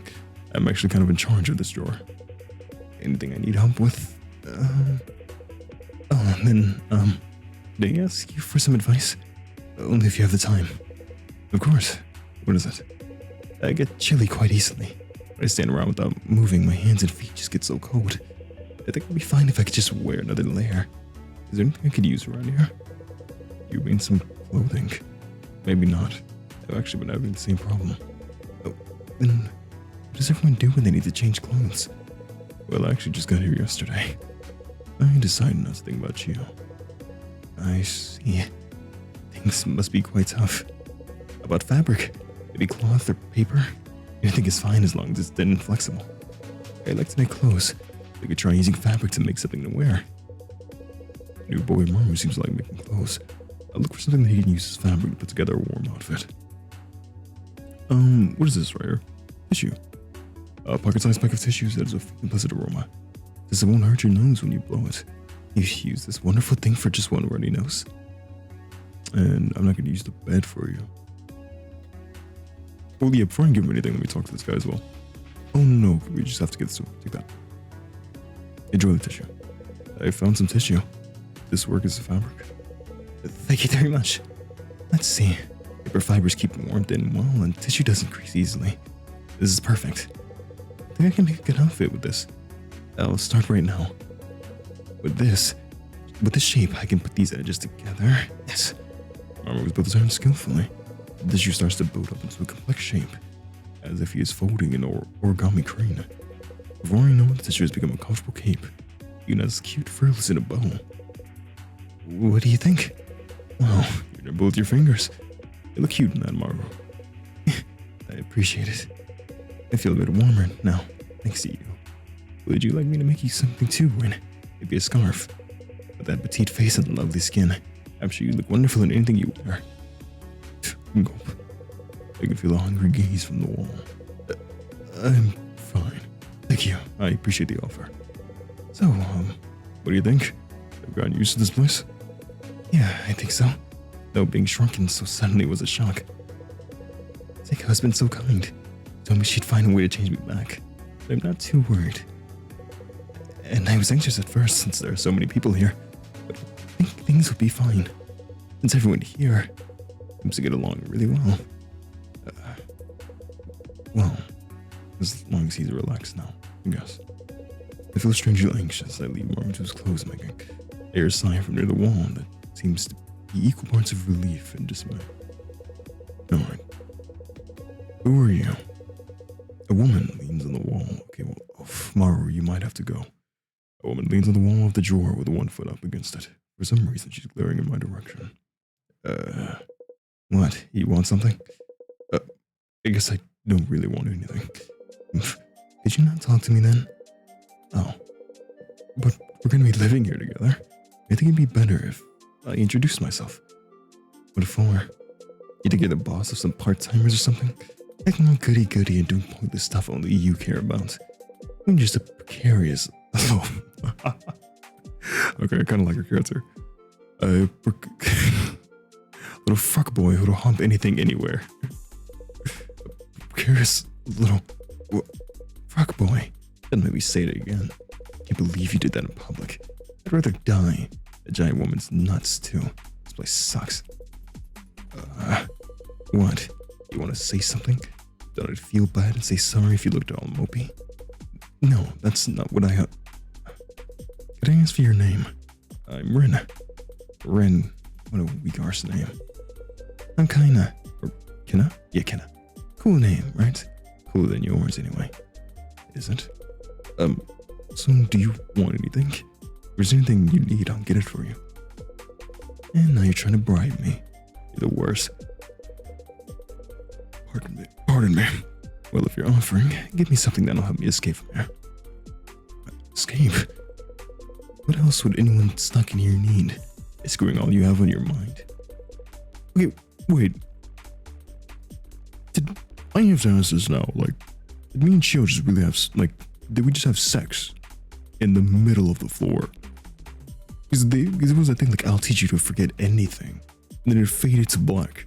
I'm actually kind of in charge of this drawer. Anything I need help with? Did I ask you for some advice? Only if you have the time. Of course. What is it? I get chilly quite easily. When I stand around without moving, my hands and feet just get so cold. I think it'd be fine if I could just wear another layer. Is there anything I could use around here? You mean some clothing? Maybe not. I've actually been having the same problem. Oh, then what does everyone do when they need to change clothes? Well, I actually just got here yesterday. I decided not to think about you. I see. Things must be quite tough. About fabric? Maybe cloth or paper? Anything is fine as long as it's thin and flexible. I like to make clothes. We could try using fabric to make something to wear. New boy Maru seems to like making clothes. I'll look for something that he can use as fabric to put together a warm outfit. What is this right here? Tissue. A pocket-sized pack of tissues that has a pleasant aroma. This won't hurt your nose when you blow it. You use this wonderful thing for just one runny nose. And I'm not going to use the bed for you. Well, yeah, before I give him anything, let me talk to this guy as well. Oh no, we just have to get this to him. Take that. Enjoy the tissue. I found some tissue. This work is the fabric. Thank you very much. Let's see. Paper fibers keep warmth in well, and tissue doesn't crease easily. This is perfect. I think I can make a good outfit with this. I'll start right now. With this shape, I can put these edges together. Yes. Maru was built his arms skillfully. The tissue starts to build up into a complex shape, as if he is folding an origami crane. Before I know it, the tissue has become a comfortable cape, even has cute frills in a bow. What do you think? Wow, you did both your fingers. You look cute in that, Maru. I appreciate it. I feel a bit warmer now, thanks to you. Would you like me to make you something too, Rin? Maybe a scarf? With that petite face and lovely skin, I'm sure you look wonderful in anything you wear. Gulp. I can feel a hungry gaze from the wall. I'm fine. Thank you. I appreciate the offer. So, what do you think? I've gotten used to this place? Yeah, I think so. Though being shrunken so suddenly was a shock. Seiko has been so kind. Told me she'd find a way to change me back. But I'm not too worried. And I was anxious at first since there are so many people here. But I think things would be fine. Since everyone here seems to get along really well. Well, as long as he's relaxed now, I guess. I feel strangely anxious. I leave Marmadu's clothes making. I hear a sigh from near the wall that seems to be equal parts of relief and dismay. Alright. Who are you? A woman leans on the wall. Okay, well, Maru, you might have to go. A woman leans on the wall of the drawer with one foot up against it. For some reason, she's glaring in my direction. What? You want something? I guess I don't really want anything. Could you not talk to me then? Oh. But we're gonna be living here together. I think it'd be better if I introduced myself. What for? You think you're the boss of some part-timers or something? Acting all goody-goody and doing pointless stuff only you care about. I'm just a precarious... Oh. Okay, I kinda like her character. Little fuckboy who'll hump anything anywhere. Precarious little... fuckboy. Don't make me say it again. Can't believe you did that in public. I'd rather die. The giant woman's nuts, too. This place sucks. What? You want to say something? Don't I feel bad and say sorry if you looked all mopey? No, that's not what I... Could I ask for your name? I'm Rin. Rin. What a weak arse name. I'm Kaina. Or Kina? Yeah, Kina. Cool name, right? Cooler than yours, anyway. Isn't? So do you want anything? If there's anything you need, I'll get it for you. And now you're trying to bribe me. You're the worst. Pardon me. Well, if you're offering, give me something that'll help me escape from here. Escape? What else would anyone stuck in here need? Screwing all you have on your mind. Okay, wait. Did I have to ask this now? Like, did me and Shio just really have, like, did we just have sex in the middle of the floor? Because it was, I think, like, I'll teach you to forget anything. And then it faded to black.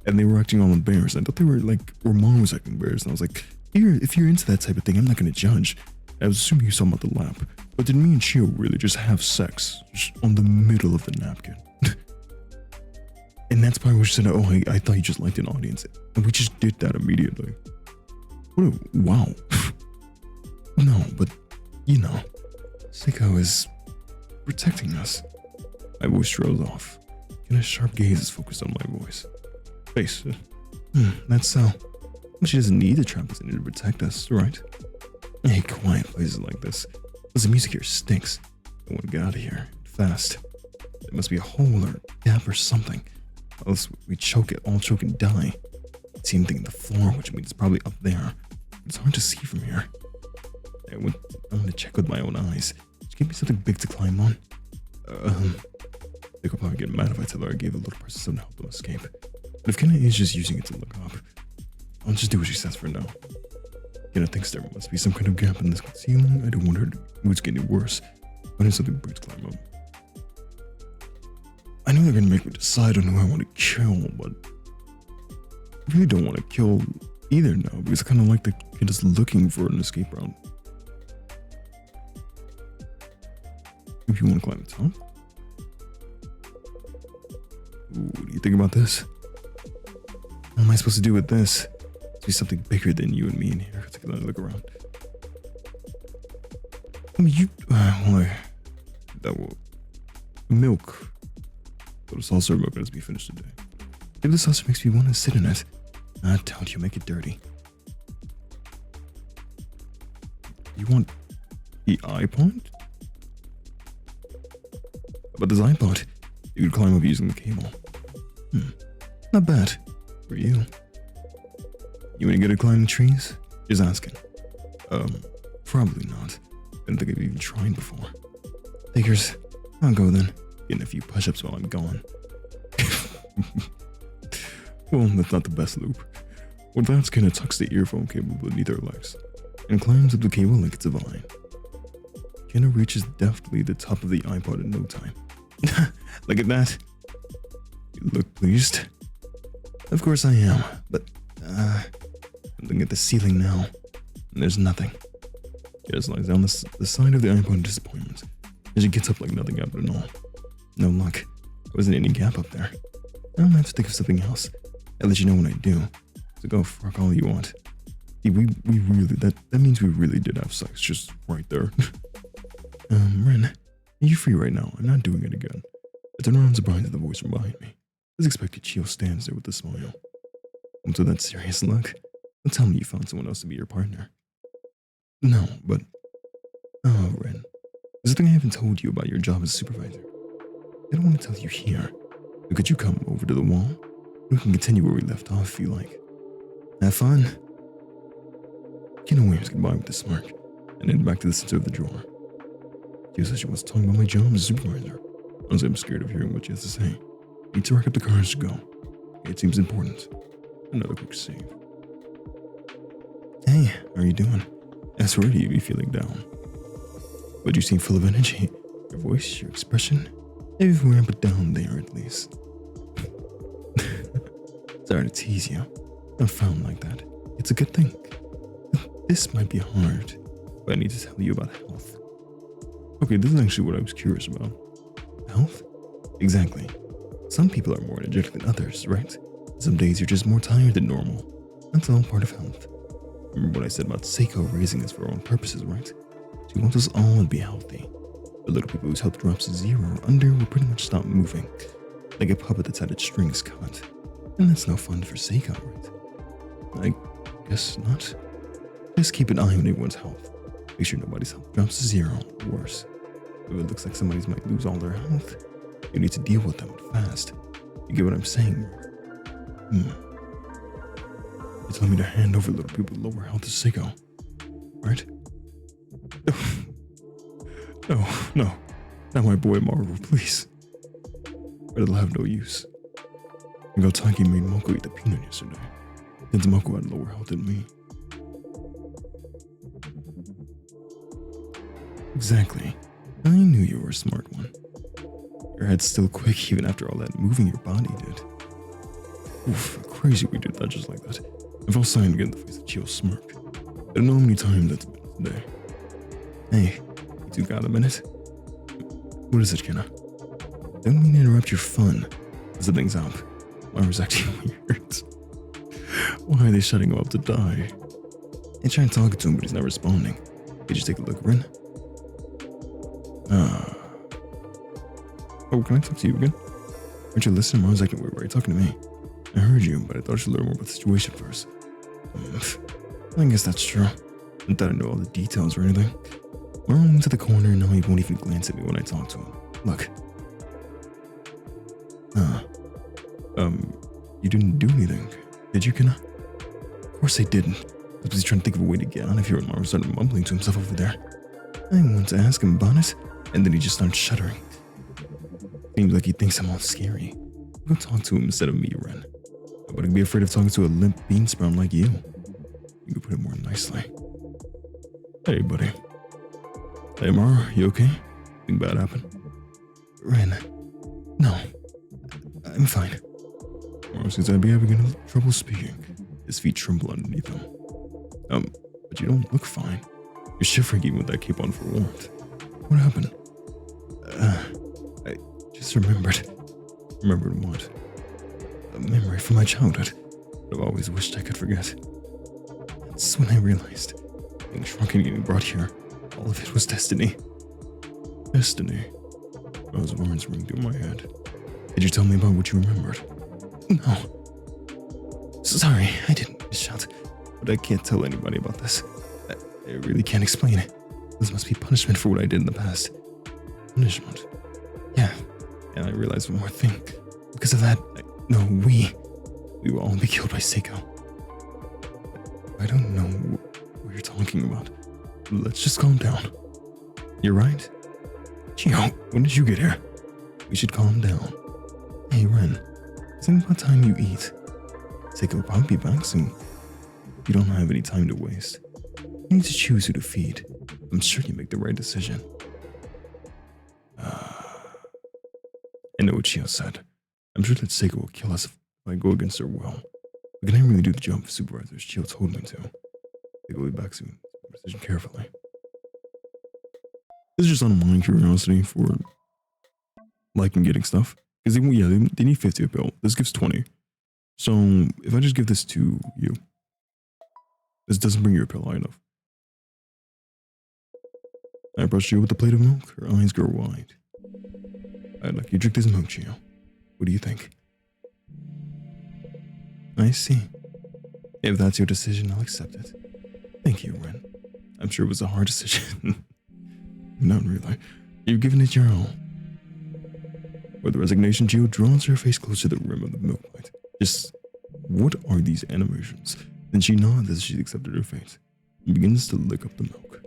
And they were acting all embarrassed. I thought they were, like, Ramon was acting embarrassed. And I was like, if you're into that type of thing, I'm not going to judge. I was assuming you saw about the lap. But did me and Shio really just have sex just on the middle of the napkin? And that's probably what she said, oh, I thought you just liked an audience. And we just did that immediately. Wow. No, but, you know, Seiko is protecting us. My voice trails off. Kina's sharp gaze is focused on my voice. Face. That's so. Well, she doesn't need the trampoline to protect us, right? Hey, quiet places like this. Because the music here stinks. I want to get out of here. Fast. There must be a hole or gap or something. Else we all choke and die. Same thing in the floor, which means it's probably up there. It's hard to see from here. I'm gonna check with my own eyes. Just give me something big to climb on. They'll probably get mad if I tell her I gave the little person something to help them escape. But if Kina is just using it to look up, I'll just do what she says for now. Kina thinks there must be some kind of gap in this ceiling. I don't want her mood's getting worse. I need something big to climb up. I know they're gonna make me decide on who I want to kill, but I really don't want to kill either now because I kind of like the kid is looking for an escape route. If you want to climb the top. Ooh, what do you think about this? What am I supposed to do with this? It's be something bigger than you and me in here. Take another look around. I mean, that will milk. But the saucer milk has to be finished today. If the saucer makes me want to sit in it, don't you make it dirty. You want the iPod? But this iPod, you could climb up using the cable. Not bad. For you. You any good at climbing trees? Just asking. Probably not. I don't think I've even tried before. Figures. I'll go then. Getting a few push-ups while I'm gone. Well, that's not the best loop. With that, Skinner tucks the earphone cable beneath her legs and climbs up the cable like it's a vine. Kenna reaches deftly the top of the iPod in no time. Look at that. You look pleased? Of course I am, but I'm looking at the ceiling now, and there's nothing. She just lies down the side of the iPod in disappointment, and she gets up like nothing happened at all. No luck. There wasn't any gap up there. I'll have to think of something else. I'll let you know when I do. So go fuck all you want. See, we really, that means we really did have sex just right there. Ren, are you free right now? I'm not doing it again. I turn around surprised at the voice from behind me. As expected, Chio stands there with a smile. So that serious look? Don't tell me you found someone else to be your partner. No, but... Oh, Ren. There's something I haven't told you about your job as a supervisor. I don't want to tell you here. So could you come over to the wall? We can continue where we left off if you like. Have fun. Kenna waves goodbye with a smirk, and then back to the center of the drawer. She says she wants to talk about my job as a supervisor. Honestly, I'm scared of hearing what she has to say. Need to rack up the courage to go. It seems important. Another quick save. Hey, how are you doing? As where do you be feeling down? But you seem full of energy. Your voice, your expression, everywhere but down there at least. Sorry to tease you. I'm found like that. It's a good thing. This might be hard, but I need to tell you about health. Okay, this is actually what I was curious about. Health? Exactly. Some people are more energetic than others, right? Some days you're just more tired than normal. That's all part of health. Remember what I said about SAEKO raising us for our own purposes, right? She wants us all to be healthy. The little people whose health drops to 0 or under will pretty much stop moving, like a puppet that's had its strings cut. And that's no fun for SAEKO, right? I guess not. Just keep an eye on everyone's health. Make sure nobody's health drops to 0 or worse. If it looks like somebody's might lose all their health, you need to deal with them fast. You get what I'm saying? You tell me to hand over little people with lower health to SAEKO, right? No, not my boy Marvel, please. But it'll have no use. Taki made Moko eat the peanut yesterday. Since Moko had lower health than me. Exactly. I knew you were a smart one. Your head's still quick even after all that moving your body did. Oof, crazy we did that just like that. I felt sighing again in the face of Chio's smirk. I don't know how many times that's been today. Hey, you two got a minute? What is it, Kenna? Don't mean to interrupt your fun. Something's up. Mara's acting weird. Why are they shutting him up to die? I tried talking to him, but he's not responding. Could you take a look, Rin? Oh, can I talk to you again? Aren't you listening? Mara's acting weird. Why are you talking to me? I heard you, but I thought I should learn more about the situation first. I guess that's true. Not that I know all the details or anything. Mara went to the corner and now he won't even glance at me when I talk to him. Look. You didn't do anything, did you, Kenna? Of course I didn't. I was busy trying to think of a way to get out of here when Mara started mumbling to himself over there. I wanted to ask him about it, and then he just started shuddering. Seems like he thinks I'm all scary. Go talk to him instead of me, Ren. I wouldn't be afraid of talking to a limp bean sprout like you. You could put it more nicely. Hey, buddy. Hey, Mara, you okay? Anything bad happened? Ren. No. I'm fine. Mara seems to be having a little trouble speaking. His feet tremble underneath him. But you don't look fine. You're shivering even with that cape on for warmth. What happened? I just remembered. Remembered what? A memory from my childhood that I've always wished I could forget. That's when I realized being shrunk and getting brought here, all of it was destiny. Destiny. Those words ring through my head. Did you tell me about what you remembered? No. Sorry, I didn't shout, but I can't tell anybody about this. I really can't explain it. This must be punishment for what I did in the past. Punishment? Yeah, and I realized one more thing. Because of that, we will all be killed by SAEKO. I don't know what you're talking about. Let's just calm down. You're right. Gio, when did you get here? We should calm down. Hey, Ren. Think about time you eat. Seiko will probably be back soon. You don't have any time to waste. You need to choose who to feed. I'm sure you make the right decision. I know what Chio said. I'm sure that Seiko will kill us if I go against her will. But can I really do the job of supervisor as Chio told me to? Seiko will be back soon. Decision carefully. This is just on my curiosity for liking getting stuff. Because they need 50 a pill. This gives 20. So if I just give this to you, this doesn't bring your pill high enough. I brush you with a plate of milk. Her eyes grow wide. I'd like you to drink this milk, Chio. What do you think? I see. If that's your decision, I'll accept it. Thank you, Ren. I'm sure it was a hard decision. Not really. You've given it your all. With resignation, Chio draws her face close to the rim of the milk plate. Just, what are these animations? Then she nods as she accepted her fate and begins to lick up the milk.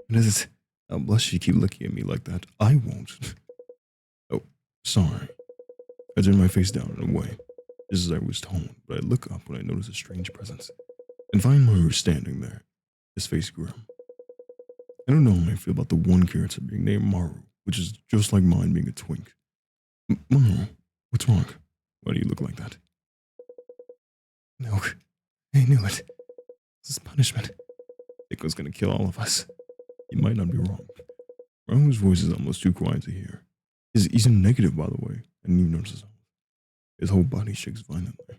What is it? I'll blush if you keep looking at me like that. I won't. Oh, sorry. I turn my face down and away, just as I was told, but I look up when I notice a strange presence and find Maru standing there, his face grim. I don't know how I feel about the one character being named Maru, which is just like mine being a twink. Maru, what's wrong? Why do you look like that? Milk. I knew it. This is punishment. Seiko's gonna kill all of us. He might not be wrong. Maru's voice is almost too quiet to hear. He's negative, by the way. I didn't even notice his whole body shakes violently.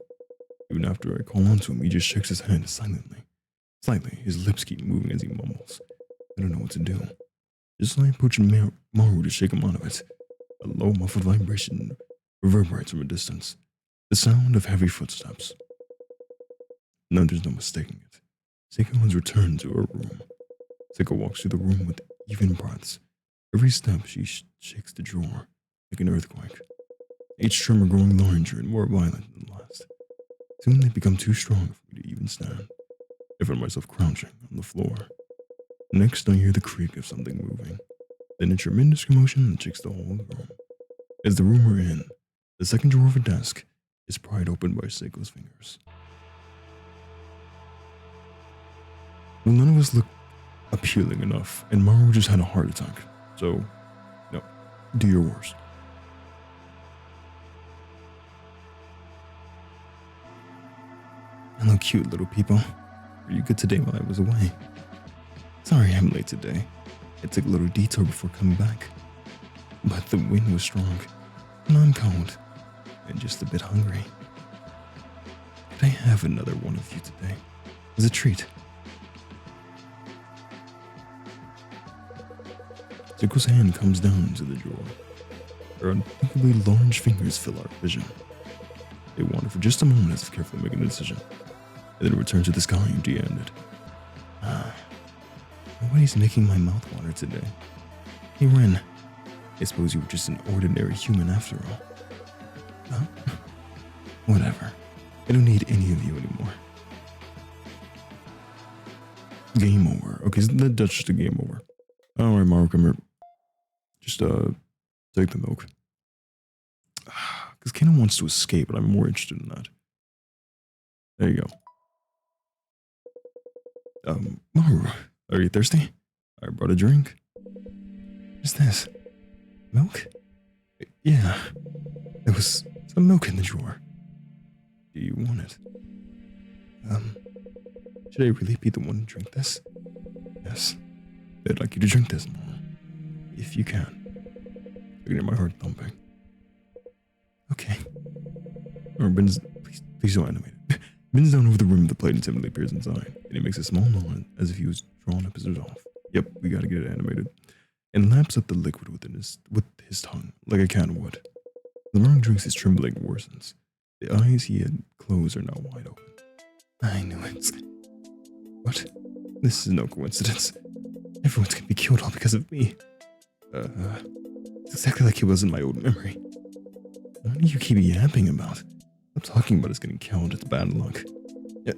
Even after I call on to him, he just shakes his head silently. Slightly, his lips keep moving as he mumbles. I don't know what to do. Just like approaching Maru to shake him out of it. A low, muffled vibration reverberates from a distance. The sound of heavy footsteps. Now there's no mistaking it. Seiko has returned to her room. Seiko walks through the room with even breaths. Every step she shakes the drawer, like an earthquake. Each tremor growing larger and more violent than the last. Soon they become too strong for me to even stand. I find myself crouching on the floor. Next, I hear the creak of something moving. Then a tremendous commotion that shakes the whole room. As the room we're in, the second drawer of a desk is pried open by Seiko's fingers. Well, none of us look appealing enough, and Maru just had a heart attack. So, no, do your worst. Hello, cute little people. Were you good today while I was away? Sorry I'm late today. I took a little detour before coming back. But the wind was strong, and I'm cold, and just a bit hungry. Could I have another one of you today? As a treat. Seiko's hand comes down into the drawer. Her unthinkably large fingers fill our vision. They wander for just a moment as if carefully making a decision, and then return to the sky empty-handed. Nobody's making my mouth water today. Hey, Ren. I suppose you were just an ordinary human after all. Huh? Whatever. I don't need any of you anymore. Game over. Okay, that's just a game over. Alright, Maru, come here. Just, take the milk. Because Kena wants to escape, but I'm more interested in that. There you go. Maru, are you thirsty? I brought a drink. What's this? Milk? Yeah. There was some milk in the drawer. Do you want it? Should I really be the one to drink this? Yes. I'd like you to drink this, Maru. If you can. I can hear my heart thumping. Okay. Or bends, please don't animate it. Bends down over the rim of the plate and timidly peers inside, and he makes a small nod as if he was drawing up his resolve. Yep, we gotta get it animated. And laps up the liquid with his tongue, like a cat would. The Maru drinks his trembling worsens. The eyes he had closed are now wide open. I knew it. What? This is no coincidence. Everyone's gonna be killed all because of me. It's exactly like it was in my old memory. What do you keep yapping about? Stop talking about us getting killed. It's bad luck. Yeah,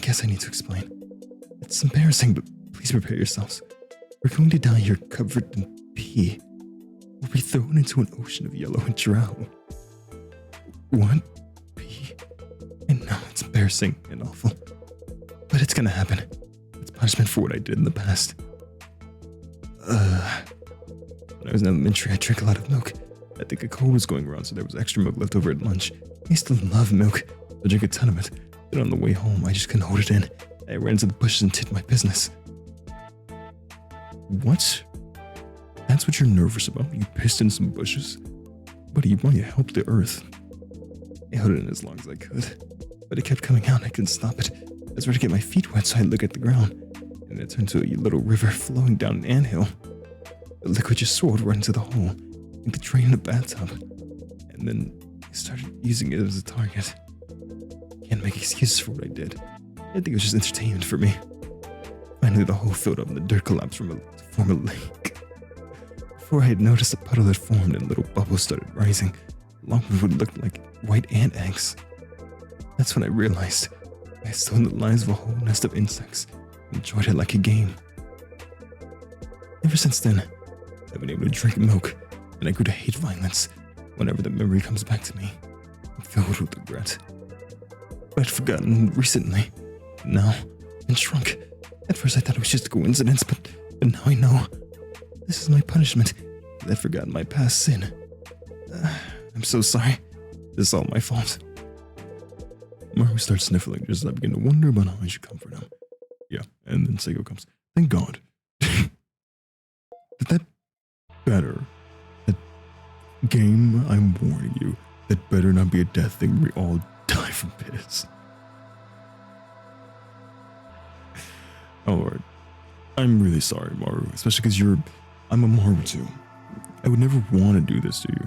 guess I need to explain. It's embarrassing, but please prepare yourselves. We're going to die here covered in pee. We'll be thrown into an ocean of yellow and drown. What? Pee? I know it's embarrassing and awful, but it's gonna happen. It's punishment for what I did in the past. When I was in elementary, I drank a lot of milk. I think a cold was going around, so there was extra milk left over at lunch. I used to love milk. I drank a ton of it. But on the way home, I just couldn't hold it in. I ran into the bushes and did my business. What? That's what you're nervous about? You pissed in some bushes? Buddy, why you help the earth? I held it in as long as I could, but it kept coming out and I couldn't stop it. I was ready to get my feet wet, so I looked at the ground, and it turned to a little river flowing down an anthill. The liquid just swirled right into the hole, like the drain in a bathtub, and then I started using it as a target. Can't make excuses for what I did. I think it was just entertainment for me. Finally, the hole filled up and the dirt collapsed to form a lake. Before I had noticed, a puddle had formed and little bubbles started rising, along with what looked like white ant eggs. That's when I realized I had stolen the lives of a whole nest of insects and enjoyed it like a game. Ever since then, I've been able to drink milk, and I grew to hate violence. Whenever the memory comes back to me, I'm filled with regret. But I'd forgotten recently. Now, and shrunk. At first I thought it was just a coincidence, but now I know. This is my punishment. I'd forgotten my past sin. I'm so sorry. This is all my fault. Maru starts sniffling just as I begin to wonder about how I should comfort him. Yeah, and then Saeko comes. Thank God. Did that better? That game, I'm warning you, that better not be a death thing we all die from piss. Oh Lord. I'm really sorry, Maru, especially because I'm a Maru too. I would never want to do this to you.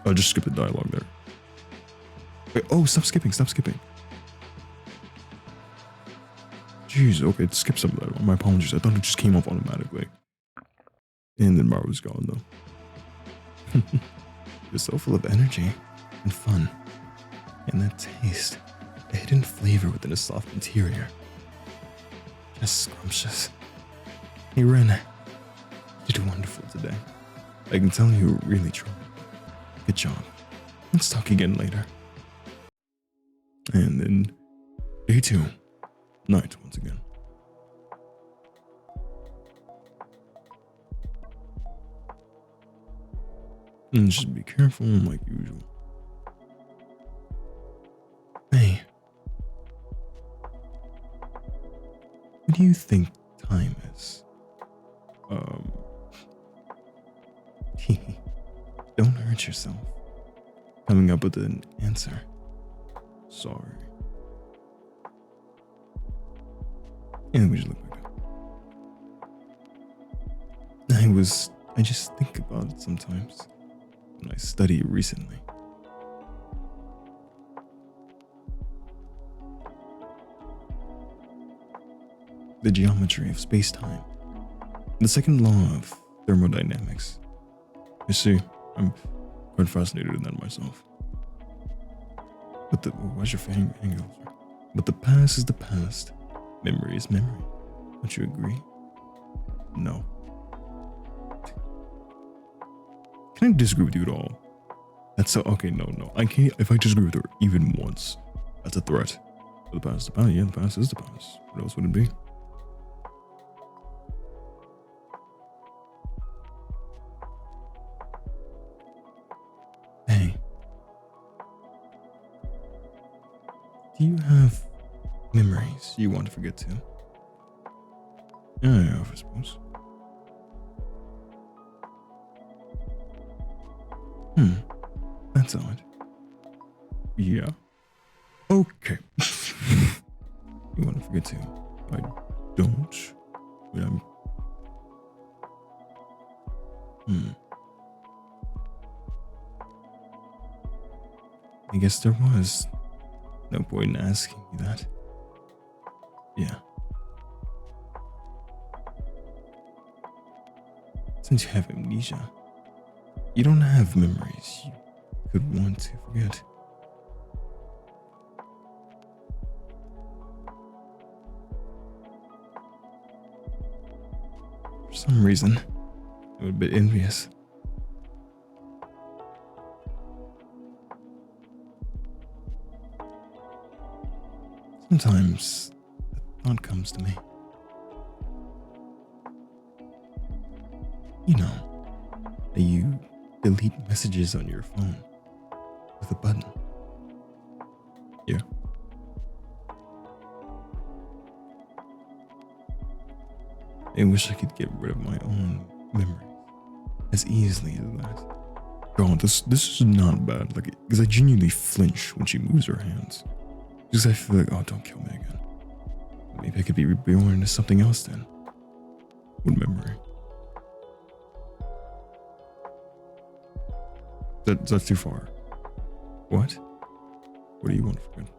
I'll just skip the dialogue there. Wait, oh, stop skipping. Jeez, okay, skip some of that. My apologies. I thought it just came off automatically. And then Maru's gone, though. You're so full of energy and fun. And that taste, a hidden flavor within a soft interior. Just scrumptious. Hey, Ren, you did wonderful today. I can tell you really tried. Good job. Let's talk again later. And then day 2, night once again. And just be careful like usual. Hey. What do you think time is? Don't hurt yourself. Coming up with an answer. Sorry. And we just look back up. I just think about it sometimes when I study recently. The geometry of space-time. The second law of thermodynamics. You see, I'm quite fascinated in that myself. But why's your finger hanging over? But the past is the past. Memory is memory. Don't you agree? No. Can I disagree with you at all? That's so okay. No. I can't. If I disagree with her even once, that's a threat. But the past is the past. Yeah, the past is the past. What else would it be? Hey. Do you have memories you want to forget too? Yeah, I suppose. That's odd. Yeah. Okay. You want to forget too? I don't. But I guess there was no point in asking you that. Yeah. Since you have amnesia, you don't have memories you could want to forget. some reason, I'm a bit envious. Sometimes a thought comes to me. You know, that you delete messages on your phone with a button. Yeah. I wish I could get rid of my own memories as easily as that. God, this is not bad. Like, because I genuinely flinch when she moves her hands. Because I feel like, oh, don't kill me again. Maybe I could be reborn into something else then. What memory? That's too far. What? What do you want for good?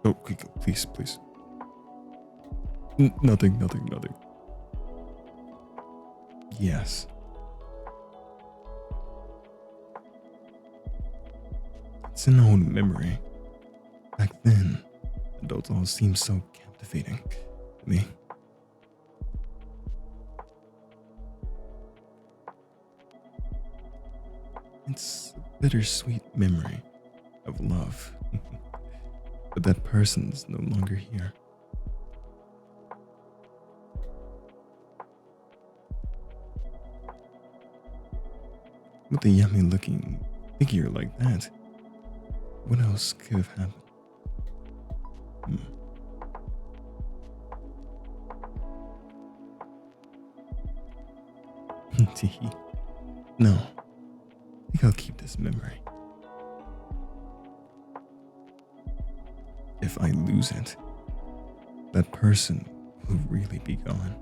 Oh, please. Nothing. Yes. It's an old memory. Back then, adults all seemed so captivating to me. It's a bittersweet memory of love. But that person's no longer here. With a yummy looking figure like that, what else could have happened? No, I think I'll keep this memory. If I lose it, that person will really be gone.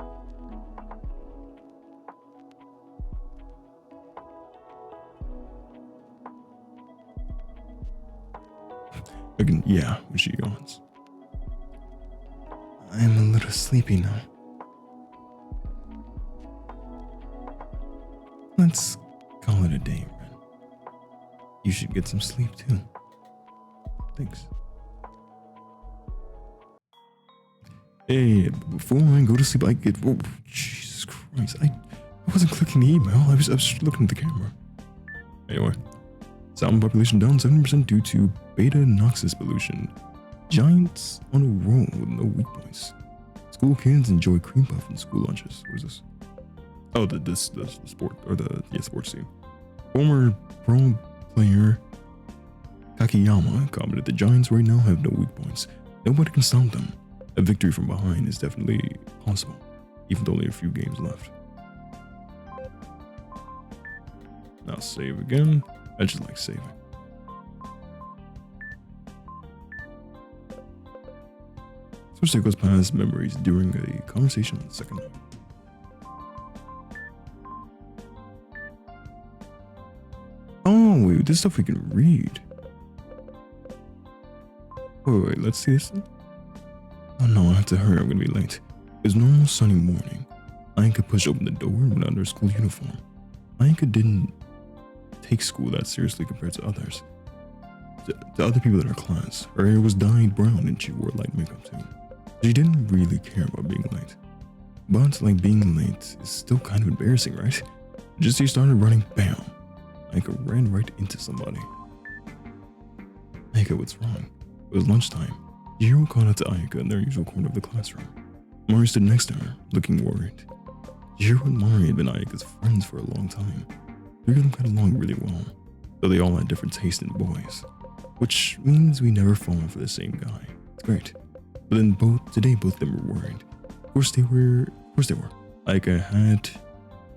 Again, yeah, when she yawns. I'm a little sleepy now. Let's call it a day, Ren. You should get some sleep too. Thanks. Hey, before I go to sleep, I get. Oh, Jesus Christ! I wasn't clicking the email. I was just looking at the camera. Anyway, salmon population down 70% due to beta noxus pollution. Giants on a roll with no weak points. School kids enjoy cream puff in school lunches. What is this? Oh, the sport or the sports team. Former pro player Kakiyama commented the Giants right now have no weak points. Nobody can stop them. A victory from behind is definitely possible, even with only a few games left. Now save again. I just like saving. Switch goes past memories during a conversation on the second night. Oh, wait, this stuff we can read. Wait, let's see this. Oh no, I have to hurry, I'm gonna be late. It was a normal sunny morning. Ayaka pushed open the door and went under her school uniform. Ayaka didn't take school that seriously compared to others. To other people in her class, her hair was dyed brown and she wore light makeup too. She didn't really care about being late. But like being late is still kind of embarrassing, right? Just as she started running, bam! Ayaka ran right into somebody. Ayaka, what's wrong? It was lunchtime. Chihiro called out to Ayaka in their usual corner of the classroom. Mari stood next to her, looking worried. Chihiro and Mari had been Ayaka's friends for a long time. The three of them got along really well, though they all had different tastes in boys, which means we never fallen for the same guy. It's great. But then today both of them were worried. Of course they were. Ayaka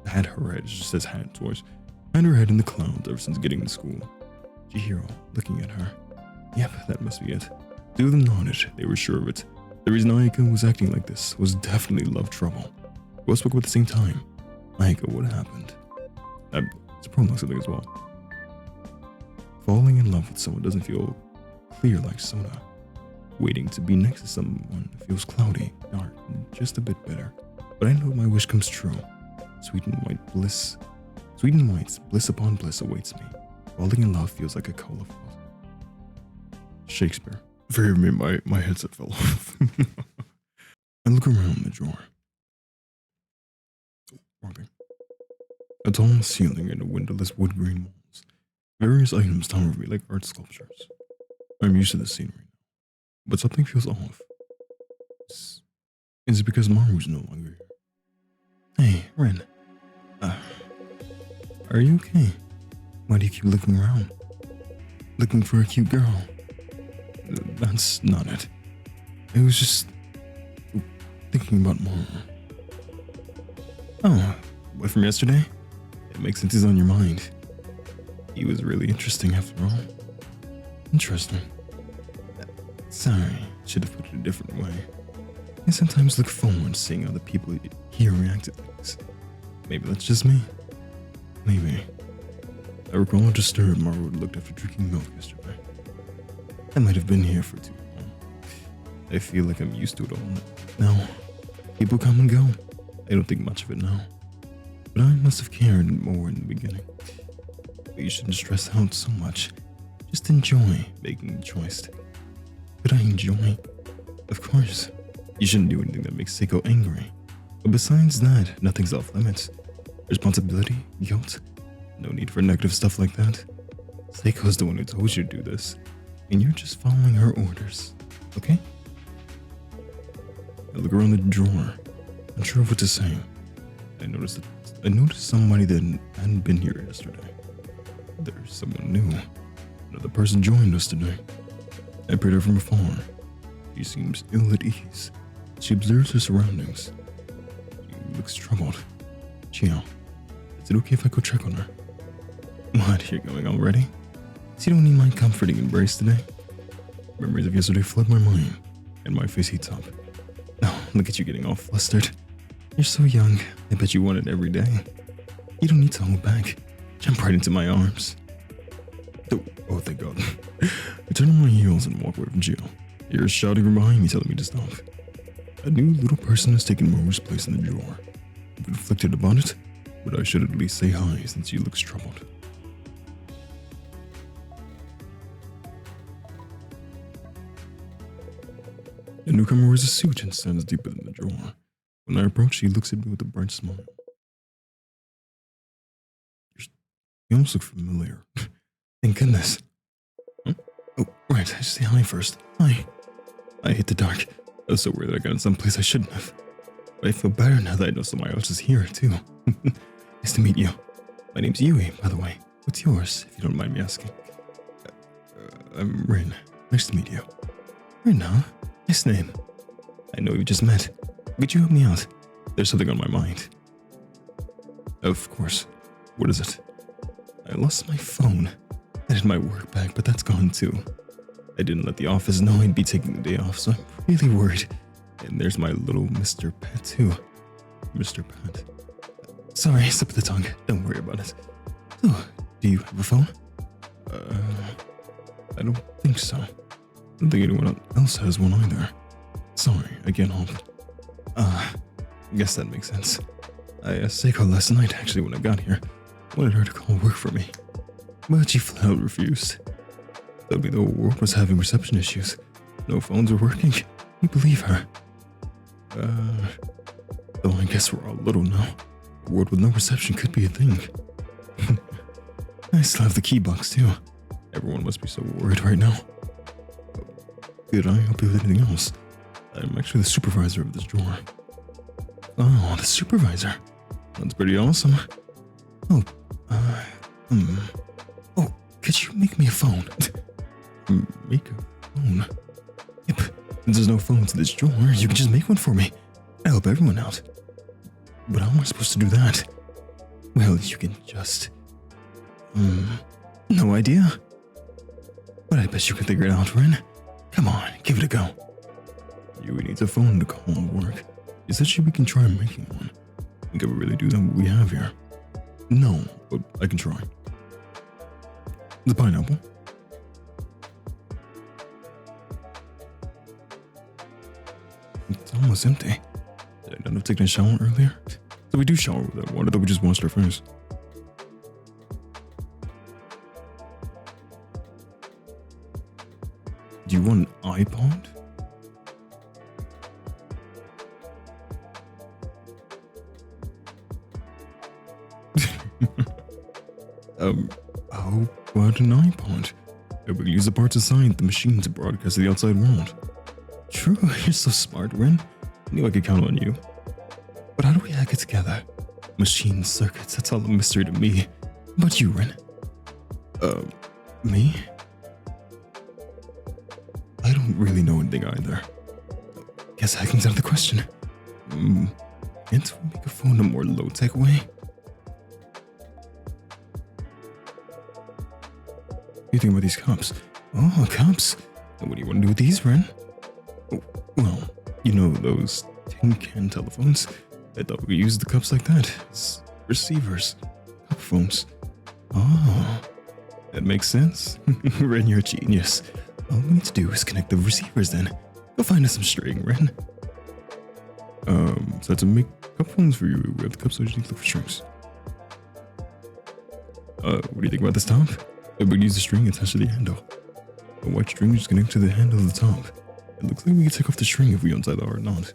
had her head, it just says had twice, had her head in the clouds ever since getting to school. Chihiro looking at her. Yep, that must be it. Two of them nodded, they were sure of it. The reason Ayaka was acting like this was definitely love trouble. Both spoke at the same time. Ayaka, what happened? It's a prolonged something as well. Falling in love with someone doesn't feel clear like soda. Waiting to be next to someone feels cloudy, dark, and just a bit bitter. But I know my wish comes true. Sweet and white's bliss upon bliss awaits me. Falling in love feels like a cola float. Shakespeare. Forgive me, my headset fell off. I look around the drawer. walking. A tall ceiling and a windowless wood grain walls. Various items tower over me like art sculptures. I'm used to the scenery, but something feels off. Is it because Maru's no longer here? Hey, Ren. Are you okay? Why do you keep looking around? Looking for a cute girl? That's not it. I was just thinking about Maru. Oh, boy from yesterday? It makes sense he's on your mind. He was really interesting after all. Interesting. Sorry, should have put it a different way. I sometimes look forward to seeing how the people here react to things. Maybe that's just me. Maybe. I recall how disturbed Maru looked after drinking milk yesterday. I might have been here for too long. I feel like I'm used to it all now. People come and go. I don't think much of it now. But I must have cared more in the beginning. But you shouldn't stress out so much. Just enjoy making the choice. Could I enjoy? Of course. You shouldn't do anything that makes SAEKO angry. But besides that, nothing's off limits. Responsibility, guilt, no need for negative stuff like that. SAEKO's the one who told you to do this, and you're just following her orders, okay? I look around the drawer, unsure of what to say. I noticed somebody that hadn't been here yesterday. There's someone new. Another person joined us today. I peered her from afar. She seems ill at ease. She observes her surroundings. She looks troubled. Chio, is it okay if I go check on her? What, you're going already? So you don't need my comforting embrace today? Memories of yesterday flood my mind, and my face heats up. Oh, look at you getting all flustered. You're so young, I bet you want it every day. You don't need to hold back. Jump right into my arms. Oh, thank God. I turn on my heels and walk away from Chio. Ears shouting from behind me telling me to stop. A new little person has taken Maru's place in the drawer. I'm conflicted about it, but I should at least say hi since she looks troubled. The newcomer wears a suit and stands deeper than the drawer. When I approach, she looks at me with a bright smile. You almost look familiar. Thank goodness. Huh? Oh, right, I should say hi first. Hi. I hate the dark. I was so worried that I got in some place I shouldn't have. But I feel better now that I know somebody else is here, too. Nice to meet you. My name's Yui, by the way. What's yours, if you don't mind me asking? I'm Rin. Nice to meet you. Rin, huh? Nice name. I know we just met. Could you help me out? There's something on my mind. Of course. What is it? I lost my phone. I had my work bag, but that's gone too. I didn't let the office know I'd be taking the day off, so I'm really worried. And there's my little Mr. Pet too. Mr. Pet. Sorry, slip of the tongue. Don't worry about it. So, do you have a phone? I don't think so. I don't think anyone else has one either. Sorry, I can't help. Guess that makes sense. I asked SAEKO last night, actually, when I got here. Wanted her to call work for me. But she flat out refused. Told me the whole world was having reception issues. No phones were working. Can you believe her? Though I guess we're all little now. A world with no reception could be a thing. I still have the key box too. Everyone must be so worried right now. Could I help you with anything else? I'm actually the supervisor of this drawer. Oh, the supervisor. That's pretty awesome. Oh, Oh, could you make me a phone? Make a phone? Yep. Since there's no phones in this drawer, you can just make one for me. I help everyone out. But how am I supposed to do that? Well, you can just... no idea. But I bet you can figure it out, Ren. Come on, give it a go. Yui needs a phone to call work. She said we can try making one. Think I would really do that what we have here? No, but I can try. The pineapple. It's almost empty. Did I not have taken a shower earlier? So we do shower with that water that we just washed our face. Do you want an iPod? How about an iPod? We can use the parts inside the machine to broadcast to the outside world. True, you're so smart, Ren. I knew I could count on you. But how do we hack it together? Machine circuits, that's all a mystery to me. How about you, Ren? Me? I don't really know anything either. Guess hacking's out of the question. Can't we make a phone a more low-tech way? What do you think about these cups? Oh, cups? And what do you want to do with these, Ren? Oh, well, you know those tin can telephones? I thought we could use the cups like that as receivers. Cup phones. Oh, that makes sense. Ren, you're a genius. All we need to do is connect the receivers then. Go find us some string, Ren. So to make cup phones for you, we have the cups, so you need to look for strings. What do you think about this top? We could use the string attached to the handle. A white string is connected to the handle of the top. It looks like we can take off the string if we untie the hard knot.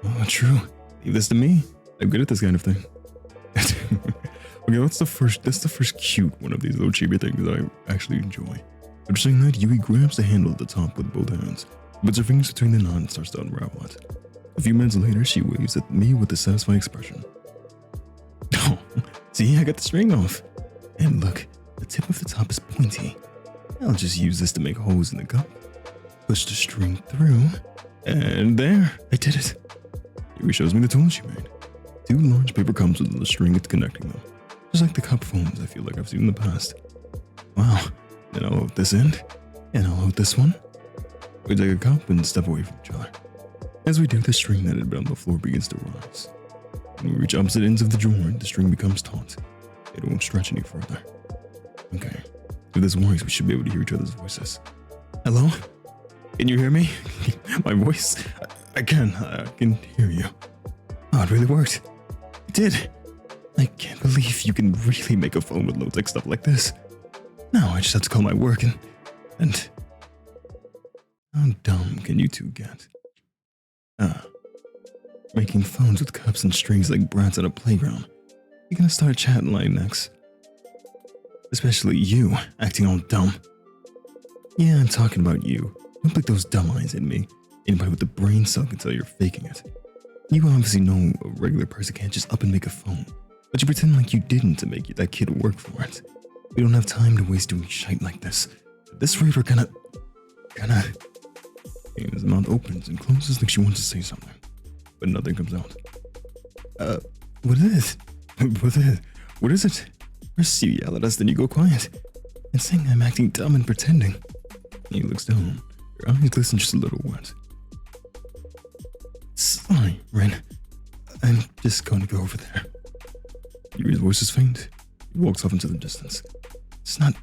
Oh, true. Leave this to me. I'm good at this kind of thing. Okay, that's the first cute one of these little chibi things that I actually enjoy. After saying that, Yui grabs the handle at the top with both hands, puts her fingers between the knot and starts to unravel it. A few minutes later, she waves at me with a satisfied expression. Oh, see, I got the string off. And look, the tip of the top is pointy. I'll just use this to make holes in the cup. Push the string through, and there, I did it. Yui shows me the tool she made. 2 large paper cups with a string it's connecting them. Just like the cup phones I feel like I've seen in the past. Wow, then I'll load this end, and I'll load this one. We take a cup and step away from each other. As we do, the string that had been on the floor begins to rise. When we reach opposite ends of the drawer, the string becomes taut. It won't stretch any further. Okay, if this works, we should be able to hear each other's voices. Hello? Can you hear me? My voice? I can hear you. Oh, it really worked. It did. I can't believe you can really make a phone with low-tech stuff like this. Now I just have to call my work and... How dumb can you two get? Making phones with cups and strings like brats at a playground. You're gonna start a chat line next. Especially you, acting all dumb. Yeah, I'm talking about you. Don't blick those dumb eyes at me. Anybody with a brain cell can tell you're faking it. You obviously know a regular person can't just up and make a phone, but you pretend like you didn't to make that kid work for it. We don't have time to waste doing shite like this. At this rate, we're gonna... And his mouth opens and closes like she wants to say something, but nothing comes out. What is it? What is it? First you yell at us, then you go quiet. And saying I'm acting dumb and pretending. He looks down. Her eyes glisten just a little wet. Sorry, Ren. I'm just going to go over there. Yuri's voice is faint. He walks off into the distance. It's not...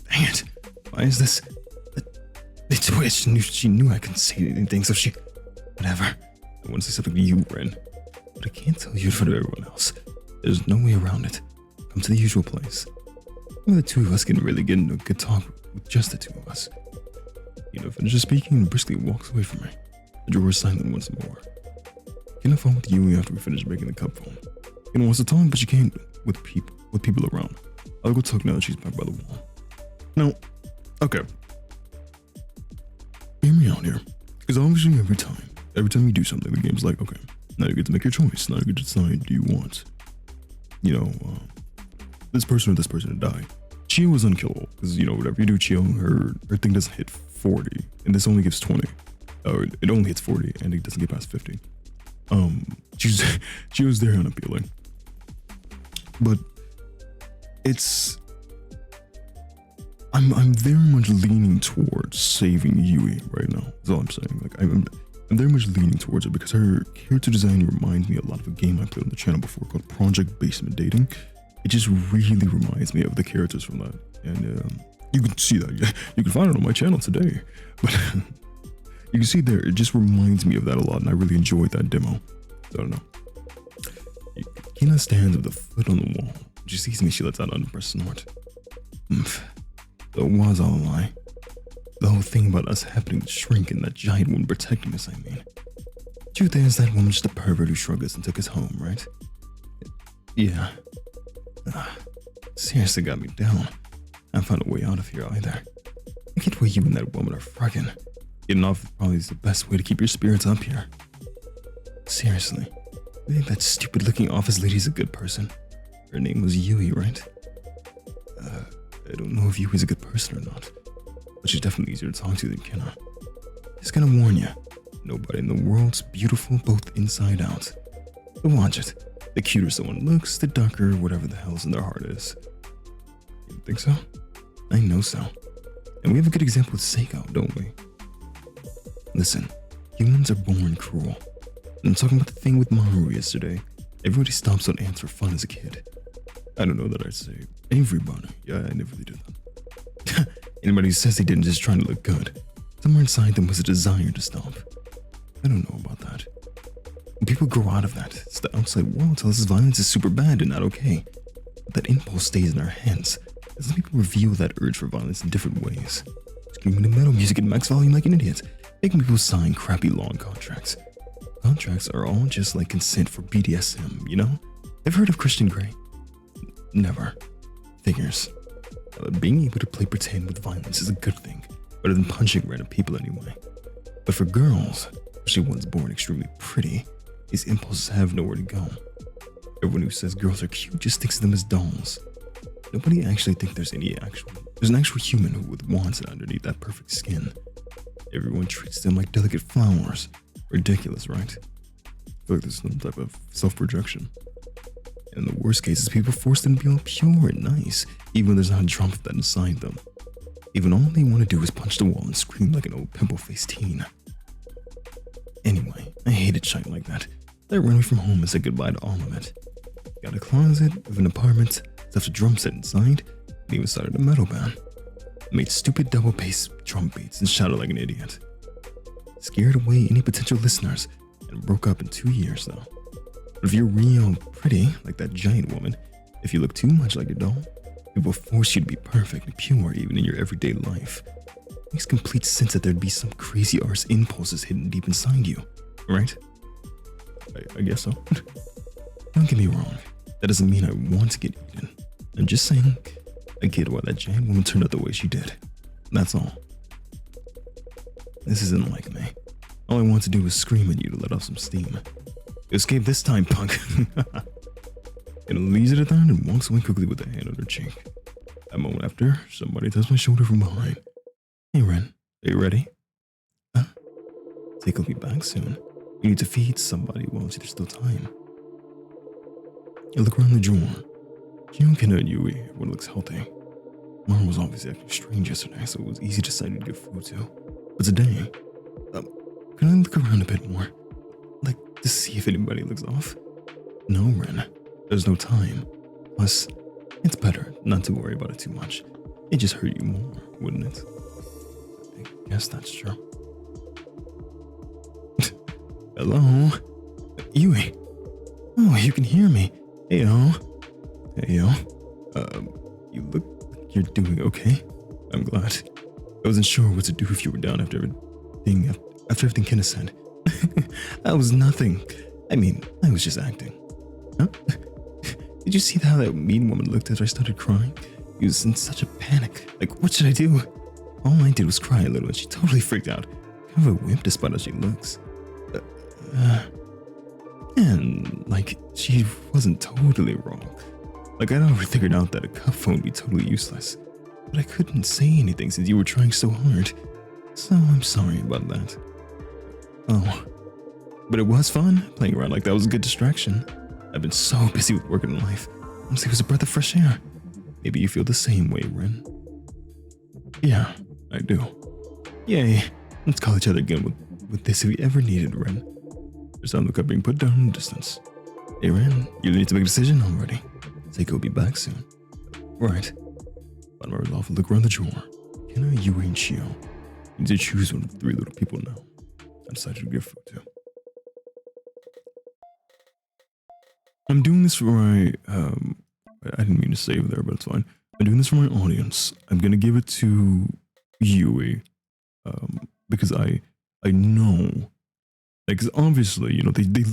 Dang it. Why is this... The twitch. She knew I couldn't say anything, so she... Whatever. I want to say something to you, Ren. But I can't tell you in front of everyone else. There's no way around it. Come to the usual place. Maybe the two of us can really get into a good talk with just the two of us. Ina finishes speaking and briskly walks away from me. The drawer is silent once more. Get on the phone with Yui after we finish making the cup phone. Ina wants to talk, but she can't with people around. I'll go talk now that she's back by the wall. Now, okay. Hear me out here. Because obviously every time you do something, the game's like, okay, now you get to make your choice. Now you get to decide, do you want, this person or this person to die? Chio is unkillable because, whatever you do, Chio, her thing doesn't hit 40, and this only gives 20. Or it only hits 40, and it doesn't get past 50. Chio's there unappealing. But I'm very much leaning towards saving Yui right now. That's all I'm saying. Like I'm very much leaning towards it because her character design reminds me a lot of a game I played on the channel before called Project Basement Dating. It just really reminds me of the characters from that, and you can see that. Yeah, you can find it on my channel today. But you can see there, it just reminds me of that a lot, and I really enjoyed that demo. I don't know. Kina stands with a foot on the wall. When she sees me, she lets out an unimpressed snort. So it was all a lie. The whole thing about us happening to shrink and that giant woman protecting us, I mean. Truth is, that woman's just a pervert who shrugged us and took us home, right? Yeah. seriously got me down. I can't find a way out of here either. I get why you and that woman are fucking. Getting off probably is the best way to keep your spirits up here. Seriously, you think that stupid looking office lady's a good person? Her name was Yui, right? I don't know if Yui's a good person or not, but she's definitely easier to talk to than Kenna. Just gonna warn you, nobody in the world's beautiful both inside out. But watch it. The cuter someone looks, the darker whatever the hell's in their heart is. You think so? I know so. And we have a good example with SAEKO, don't we? Listen, humans are born cruel. And I'm talking about the thing with Maru yesterday. Everybody stops on ants for fun as a kid. I don't know that I'd say everybody. Yeah, I never really did that. Anybody who says they didn't just trying to look good. Somewhere inside them was a desire to stop. I don't know about that. When people grow out of that, it's the outside world tells us violence is super bad and not okay. But that impulse stays in our heads. And some people reveal that urge for violence in different ways. Screaming to metal music at max volume like an idiot. Making people sign crappy long contracts. Contracts are all just like consent for BDSM, you know? Ever heard of Christian Grey? Never. Figures. Being able to play pretend with violence is a good thing, better than punching random people anyway. But for girls, especially ones born extremely pretty, these impulses have nowhere to go. Everyone who says girls are cute just thinks of them as dolls. Nobody actually thinks there's an actual human who would want it underneath that perfect skin. Everyone treats them like delicate flowers. Ridiculous, right? I feel like there's some type of self-projection. And in the worst cases, people force them to be all pure and nice, even when there's not a drop of that inside them. Even all they want to do is punch the wall and scream like an old pimple-faced teen. Anyway, I hated shit like that. I ran away from home and said goodbye to all of it. Got a closet with an apartment, stuffed a drum set inside, and even started a metal band. I made stupid double bass drum beats and shouted like an idiot. Scared away any potential listeners and broke up in 2 years though. But if you're real pretty, like that giant woman, if you look too much like a doll, people force you to be perfect and pure even in your everyday life. It makes complete sense that there'd be some crazy arse impulses hidden deep inside you, right? I guess so. Don't get me wrong, that doesn't mean I want to get eaten. I'm just saying, I get why that giant woman turned out the way she did. That's all. This isn't like me. All I want to do is scream at you to let off some steam. Escape this time, punk. And leaves it at that and walks away quickly with a hand on her cheek. A moment after, somebody touched my shoulder from behind. Hey Ren, are you ready? SAEKO will be back soon. We need to feed somebody while there's still time. I look around the drawer. Kenna and Yui, everyone looks healthy. Mara was obviously acting strange yesterday, so it was easy to decide to give food to. But today, can I look around a bit more? Like, to see if anybody looks off? No, Ren. There's no time. Plus, it's better not to worry about it too much. It just hurt you more, wouldn't it? I guess that's true. Hello? Yui? Oh, you can hear me. Heyo. Heyo. You look like you're doing okay. I'm glad. I wasn't sure what to do if you were down after everything Kenna said. That was nothing. I mean, I was just acting. Huh? Did you see how that mean woman looked as I started crying? He was in such a panic. Like, what should I do? All I did was cry a little and she totally freaked out. Kind of a wimp despite how she looks. And, like, she wasn't totally wrong. Like, I'd already figured out that a cup phone would be totally useless. But I couldn't say anything since you were trying so hard. So I'm sorry about that. Oh. But it was fun. Playing around like that was a good distraction. I've been so busy with work and life. Honestly, it was a breath of fresh air. Maybe you feel the same way, Ren. Yeah, I do. Yay. Let's call each other again with this if we ever needed, Ren. There's some cup being put down in the distance. Hey, Ren, you need to make a decision already. SAEKO will be back soon. Right. But my resolve will look around the drawer. Kenna, Yui, and Shio. You need to choose one of the 3 little people now. I decided to give food to. I'm doing this for my, I didn't mean to save there, but it's fine. I'm doing this for my audience. I'm gonna give it to Yui, because I know Like, 'cause obviously, you know,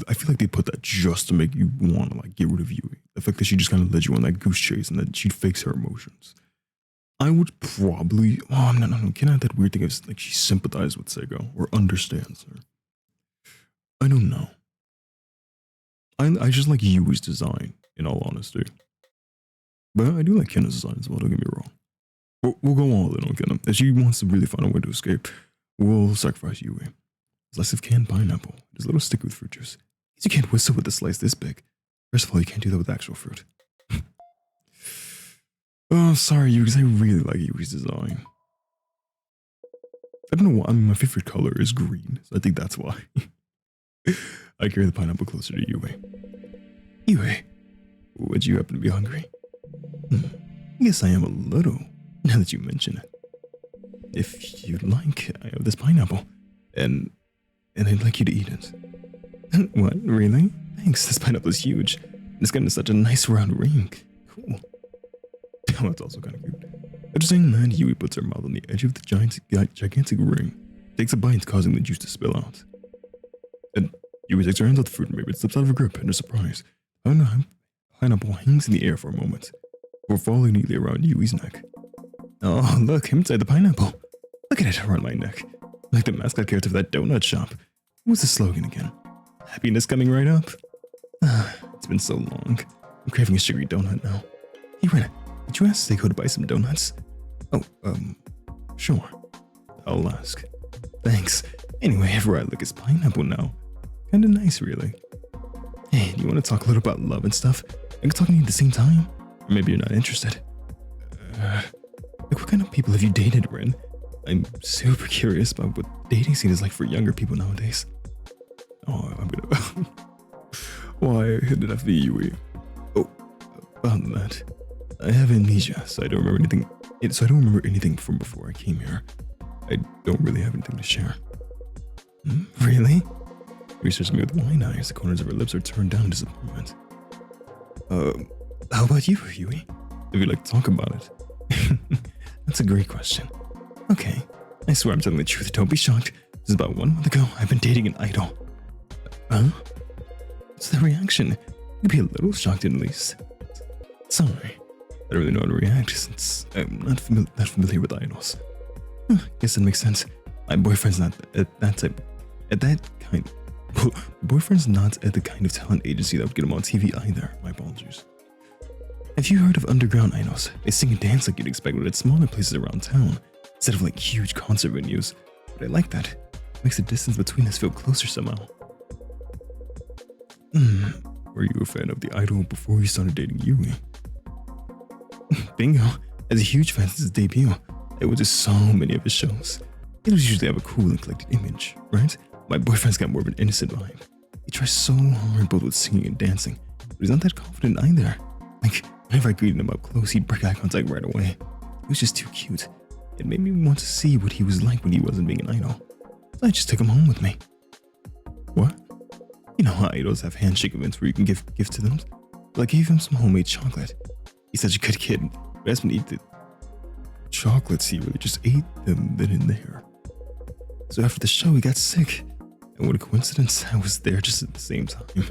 I feel like they put that just to make you want to like get rid of Yui. The fact that she just kind of led you on that goose chase and that she fakes her emotions. I would probably, oh, no, can I have that weird thing of like she sympathizes with Seiko or understands her? I don't know. I just like Yui's design, in all honesty. But I do like Kenna's design as well, don't get me wrong. We'll go all in on Kenna. If she wants to really find a way to escape, we'll sacrifice Yui. Slice of canned pineapple. There's a little stick with fruit juice. You can't whistle with a slice this big. First of all, you can't do that with actual fruit. Oh, sorry, Yui, because I really like Yui's design. I don't know why. I mean, my favorite color is green, so I think that's why. I carry the pineapple closer to Yui. Yui, would you happen to be hungry? I guess I am a little, now that you mention it. If you'd like, I have this pineapple, and I'd like you to eat it. What, really? Thanks, this pineapple is huge. It's got such a nice round ring. Cool. Oh, that's also kind of cute. After saying that, Yui puts her mouth on the edge of the gigantic ring, takes a bite, causing the juice to spill out. And Yui takes her hands off the fruit and maybe it slips out of her grip in her surprise. Pineapple hangs in the air for a moment, before falling neatly around Yui's neck. Oh, look, I'm inside the pineapple. Look at it around my neck. Like the mascot character of that donut shop. What's the slogan again? Happiness coming right up? It's been so long. I'm craving a sugary donut now. Hey, Ren, did you ask Seiko to buy some donuts? Oh, sure. I'll ask. Thanks. Anyway, everywhere I look is pineapple now. Kinda nice, really. Hey, do you want to talk a little about love and stuff? I can talk to you at the same time? Or maybe you're not interested. Like, what kind of people have you dated, Ren? I'm super curious about what dating scene is like for younger people nowadays. Oh, I'm gonna... Why did it have to be Yui? Oh, about that. I have amnesia, so I don't remember anything from before I came here. I don't really have anything to share. Really? Yui stares at me with wide eyes. The corners of her lips are turned down in disappointment. How about you, Yui? If you'd like to talk about it. That's a great question. Okay, I swear I'm telling the truth. Don't be shocked. This is about 1 month ago. I've been dating an idol. Huh? What's the reaction? You'd be a little shocked at least. Sorry. I don't really know how to react since I'm not that familiar with idols. Guess that makes sense. My boyfriend's not boyfriend's not at the kind of talent agency that would get him on TV either. My apologies. Have you heard of underground idols? They sing and dance like you'd expect at smaller places around town, instead of like huge concert venues. But I like that. It makes the distance between us feel closer somehow. Were you a fan of the idol before you started dating Yui? Bingo. As a huge fan since his debut, I went to so many of his shows. Idols usually have a cool and collected image, right? My boyfriend's got more of an innocent vibe. He tries so hard both with singing and dancing, but he's not that confident either. Like, whenever I greeted him up close, he'd break eye contact right away. He was just too cute. It made me want to see what he was like when he wasn't being an idol. So I just took him home with me. What? You know how idols have handshake events where you can give gifts to them? Well, I gave him some homemade chocolate. He's such a good kid, but asked me to eat the chocolates. He really just ate them then and there. So after the show, he got sick. And what a coincidence, I was there just at the same time.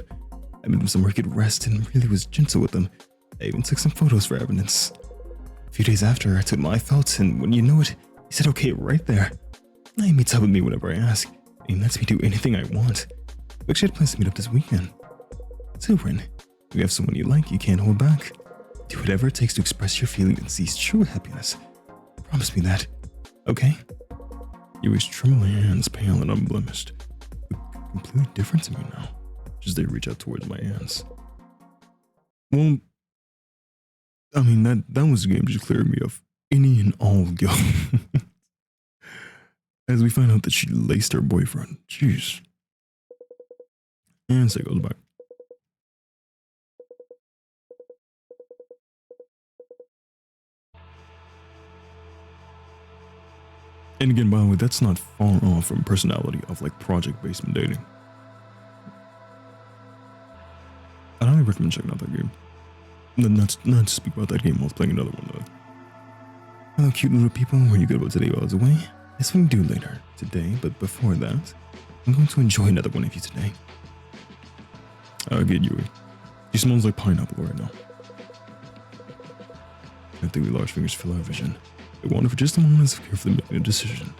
I made him some work at rest and really was gentle with him. I even took some photos for evidence. A few days after, I told him how I felt, and when you know it, he said okay right there. Now he meets up with me whenever I ask, and he lets me do anything I want. We actually had plans to meet up this weekend. So, Ren, if you have someone you like, you can't hold back. Do whatever it takes to express your feeling and seize true happiness. Promise me that, okay? Yui's trembling hands, pale and unblemished, look completely different to me now, as they reach out towards my hands. Well, I mean, that was a game just clearing me of any and all guilt. As we find out that she laced her boyfriend. Jeez. And Seiko's back. And again, by the way, that's not far off from personality of like project-based dating. I highly recommend checking out that game. Not to speak about that game while playing another one though. Hello cute little people, where you good about today while I was away? That's what we do later today, but before that, I'm going to enjoy another one of you today. Get Yui. She smells like pineapple right now. I think the large fingers fill our vision. They wander for just a moment as if carefully making a decision.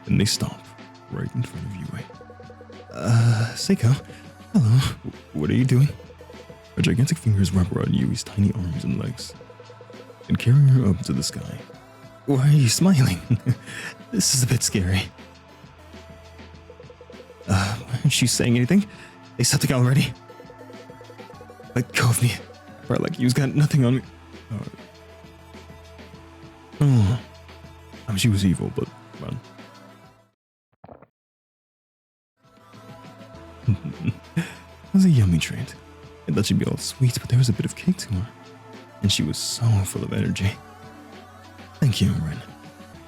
Then they stop, right in front of Yui. SAEKO, hello. What are you doing? Her gigantic fingers wrap around Yui's tiny arms and legs, and carrying her up to the sky. Why are you smiling? This is a bit scary. Why aren't you saying anything? Say something already. Let go of me. Part like you've got nothing on me. Oh. I mean, she was evil, but man. It was a yummy treat. I thought she'd be all sweet, but there was a bit of cake to her. And she was so full of energy. Thank you, Ren.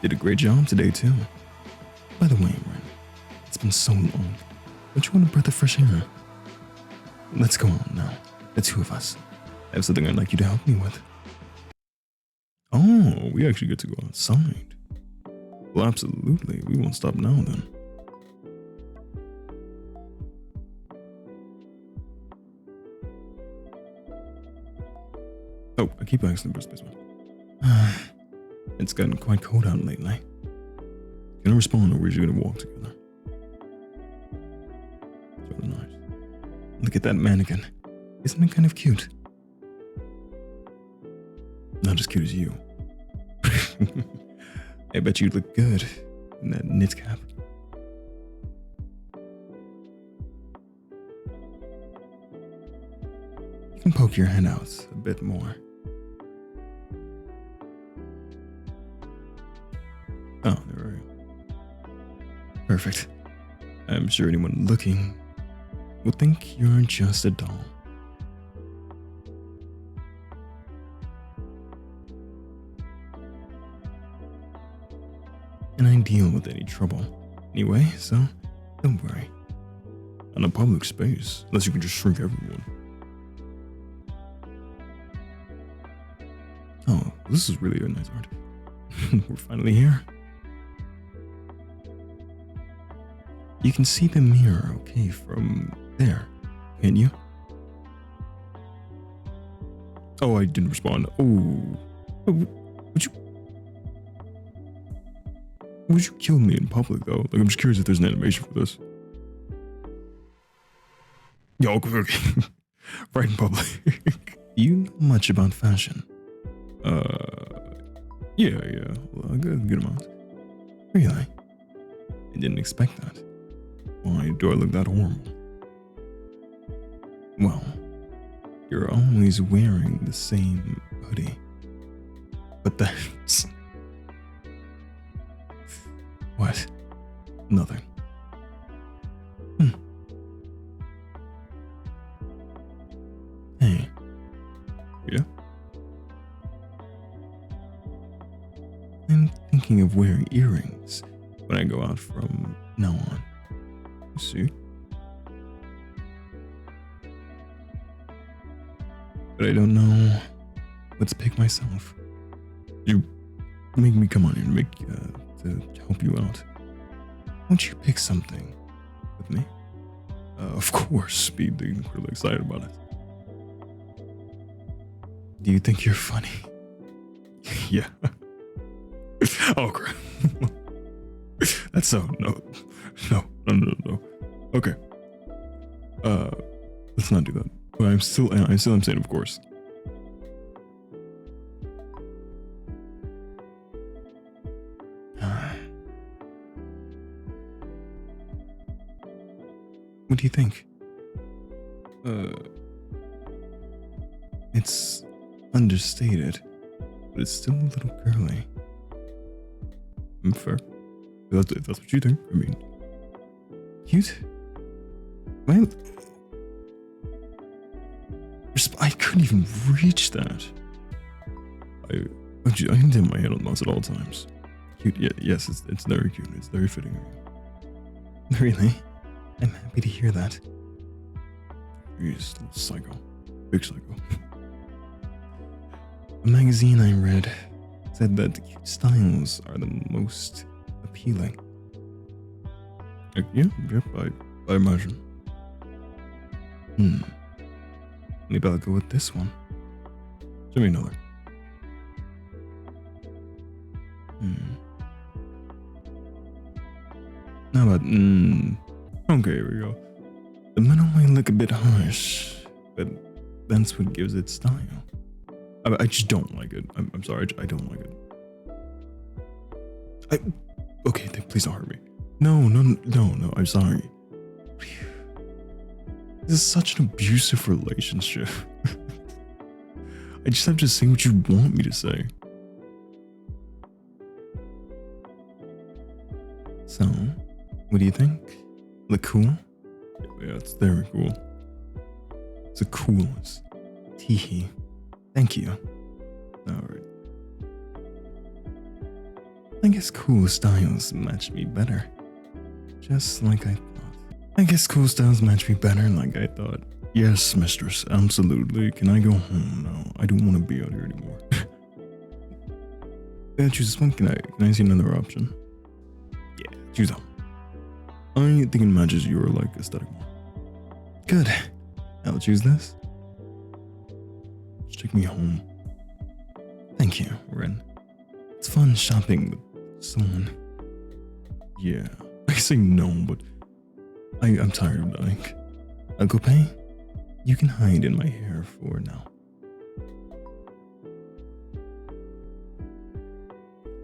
Did a great job today, too. By the way, Ren, it's been so long. Don't you want a breath of fresh air? Let's go on now. The two of us. I have something I'd like you to help me with. Oh, we actually get to go outside. Well, absolutely. We won't stop now, then. Oh, I keep asking the basement. It's gotten quite cold out lately. Gonna respond, or we're just gonna walk together. Sort of nice. Look at that mannequin. Isn't it kind of cute? Not as cute as you. I bet you'd look good in that knit cap. You can poke your head out a bit more. Oh, there we go. Perfect. I'm sure anyone looking will think you're just a doll. And I deal with any trouble anyway, so don't worry. On a public space, unless you can just shrink everyone. Oh, this is really a nice art. We're finally here. You can see the mirror okay from there, can't you? Oh, I didn't respond. Oh, would you kill me in public though? Like, I'm just curious if there's an animation for this. Yo, okay. Right in public. Do you know much about fashion? Yeah. Well, a good amount. Really? I didn't expect that. Why do I look that horrible? Well, you're always wearing the same hoodie. But that's... What? Nothing. Hey. Yeah? I'm thinking of wearing earrings when I go out from now on. You see? But I don't know what to pick myself. You make me come on here and to help you out. Won't you pick something with me? Of course, be incredibly excited about it. Do you think you're funny? Yeah. Oh crap. That's so no. Okay. Let's not do that. But I'm still saying, of course. What do you think? It's understated, but it's still a little girly. I'm fair. If that's what you think. I mean, cute? Well, I couldn't even reach that. I can tip my head on mouse at all times. Cute, yeah, yes, it's very cute. It's very fitting of you. Really? I'm happy to hear that. You're just a little psycho. Big psycho. A magazine I read said that cute styles are the most appealing. Yep, I imagine. Maybe I'll go with this one. Show me another. How about, okay, here we go. The middle might look a bit harsh, but that's what gives it style. I just don't like it. I'm sorry, I don't like it. Okay, please don't hurt me. No, I'm sorry. This is such an abusive relationship. I just have to say what you want me to say. So, what do you think? Look cool? Yeah, it's very cool. It's the coolest. Teehee. Thank you. Alright. I guess cool styles match me better. Just like I thought. I guess cool styles match me better like I thought. Yes, mistress, absolutely. Can I go home now? I don't want to be out here anymore. Yeah, choose this one. Can I see another option? Yeah, choose that. I think it matches your aesthetic more. Good. I'll choose this. Just take me home. Thank you, Ren. It's fun shopping with someone. Yeah, I say no, but I'm tired of dying. Uncle Pay, you can hide in my hair for now.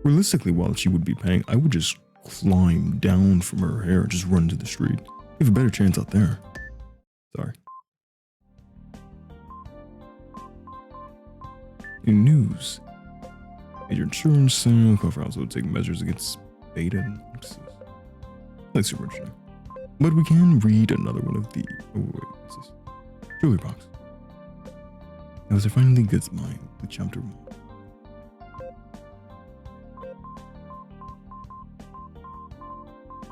Realistically, while she would be paying, I would just climb down from her hair and just run to the street. You have a better chance out there. Sorry. In news, major insurance sale, cover house will take measures against beta and hoaxes. That's super interesting. But we can read another one of the. Oh, wait, what's this? Jewelry box. That was a finally gets mine with chapter 1.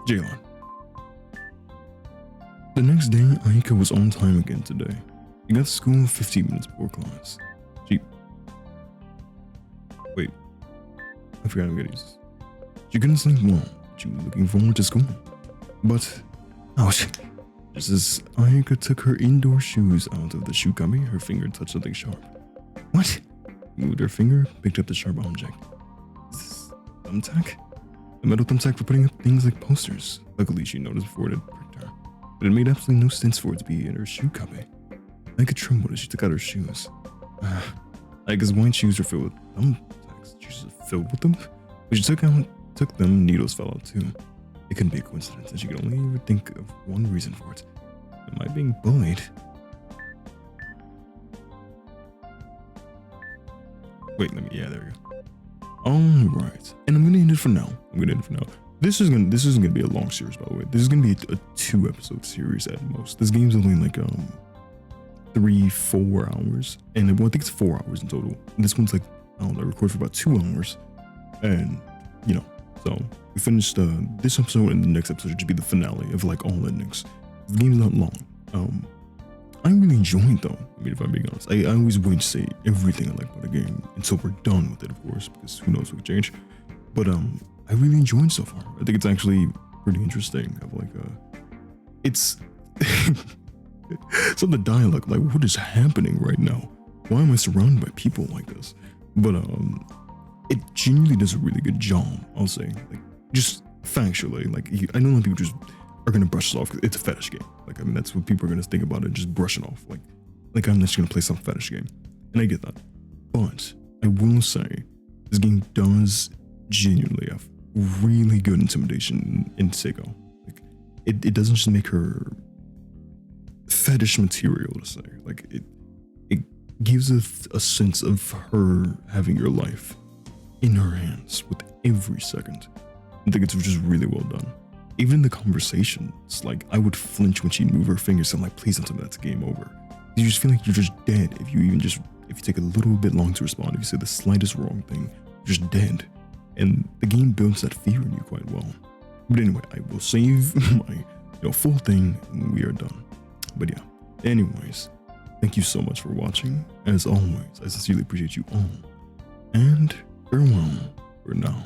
Jaylon. The next day, Aika was on time again today. She got to school 15 minutes before class. Wait. I forgot I'm gonna use this. She couldn't sleep well. She was looking forward to school. But, ouch. Just as Aika took her indoor shoes out of the shoe cubby, her finger touched something sharp. What? Moved her finger, picked up the sharp object. Is this thumbtack? A metal thumbtack for putting up things like posters. Luckily, she noticed before it had pricked her. But it made absolutely no sense for it to be in her shoe cubby. Aika trembled as she took out her shoes. Aika's white shoes were filled with thumbtacks. She was filled with them? When she took them, needles fell out too. It couldn't be a coincidence, and she could only ever think of one reason for it. Am I being bullied? Wait, yeah, there we go. Alright. And I'm gonna end it for now. This isn't gonna be a long series, by the way. This is gonna be a 2-episode series at most. This game's only 3-4 hours. And I think it's 4 hours in total. And this one's I record for about 2 hours. And, so we finished this episode, and the next episode should be the finale of all endings. The game's not long. I really enjoy it though. I mean, if I'm being honest, I always wait to say everything I like about a game until we're done with it, of course, because who knows what could change. But I really enjoyed it so far. I think it's actually pretty interesting. It's some of the dialogue, what is happening right now? Why am I surrounded by people like this? But it genuinely does a really good job, I'll say. Just factually, I know a lot of people just are gonna brush it off because it's a fetish game. That's what people are gonna think about it, just brush it off. I'm just gonna play some fetish game. And I get that. But I will say, this game does genuinely have really good intimidation in SAEKO. It doesn't just make her fetish material to say. It gives a sense of her having your life in her hands with every second. I think it's just really well done. Even in the conversations, I would flinch when she'd move her fingers. I'm like, please don't tell me that's game over. You just feel like you're just dead if you take a little bit long to respond. If you say the slightest wrong thing, you're just dead. And the game builds that fear in you quite well. But anyway, I will save my full thing when we are done. But yeah, anyways, thank you so much for watching. As always, I sincerely appreciate you all. And farewell for now.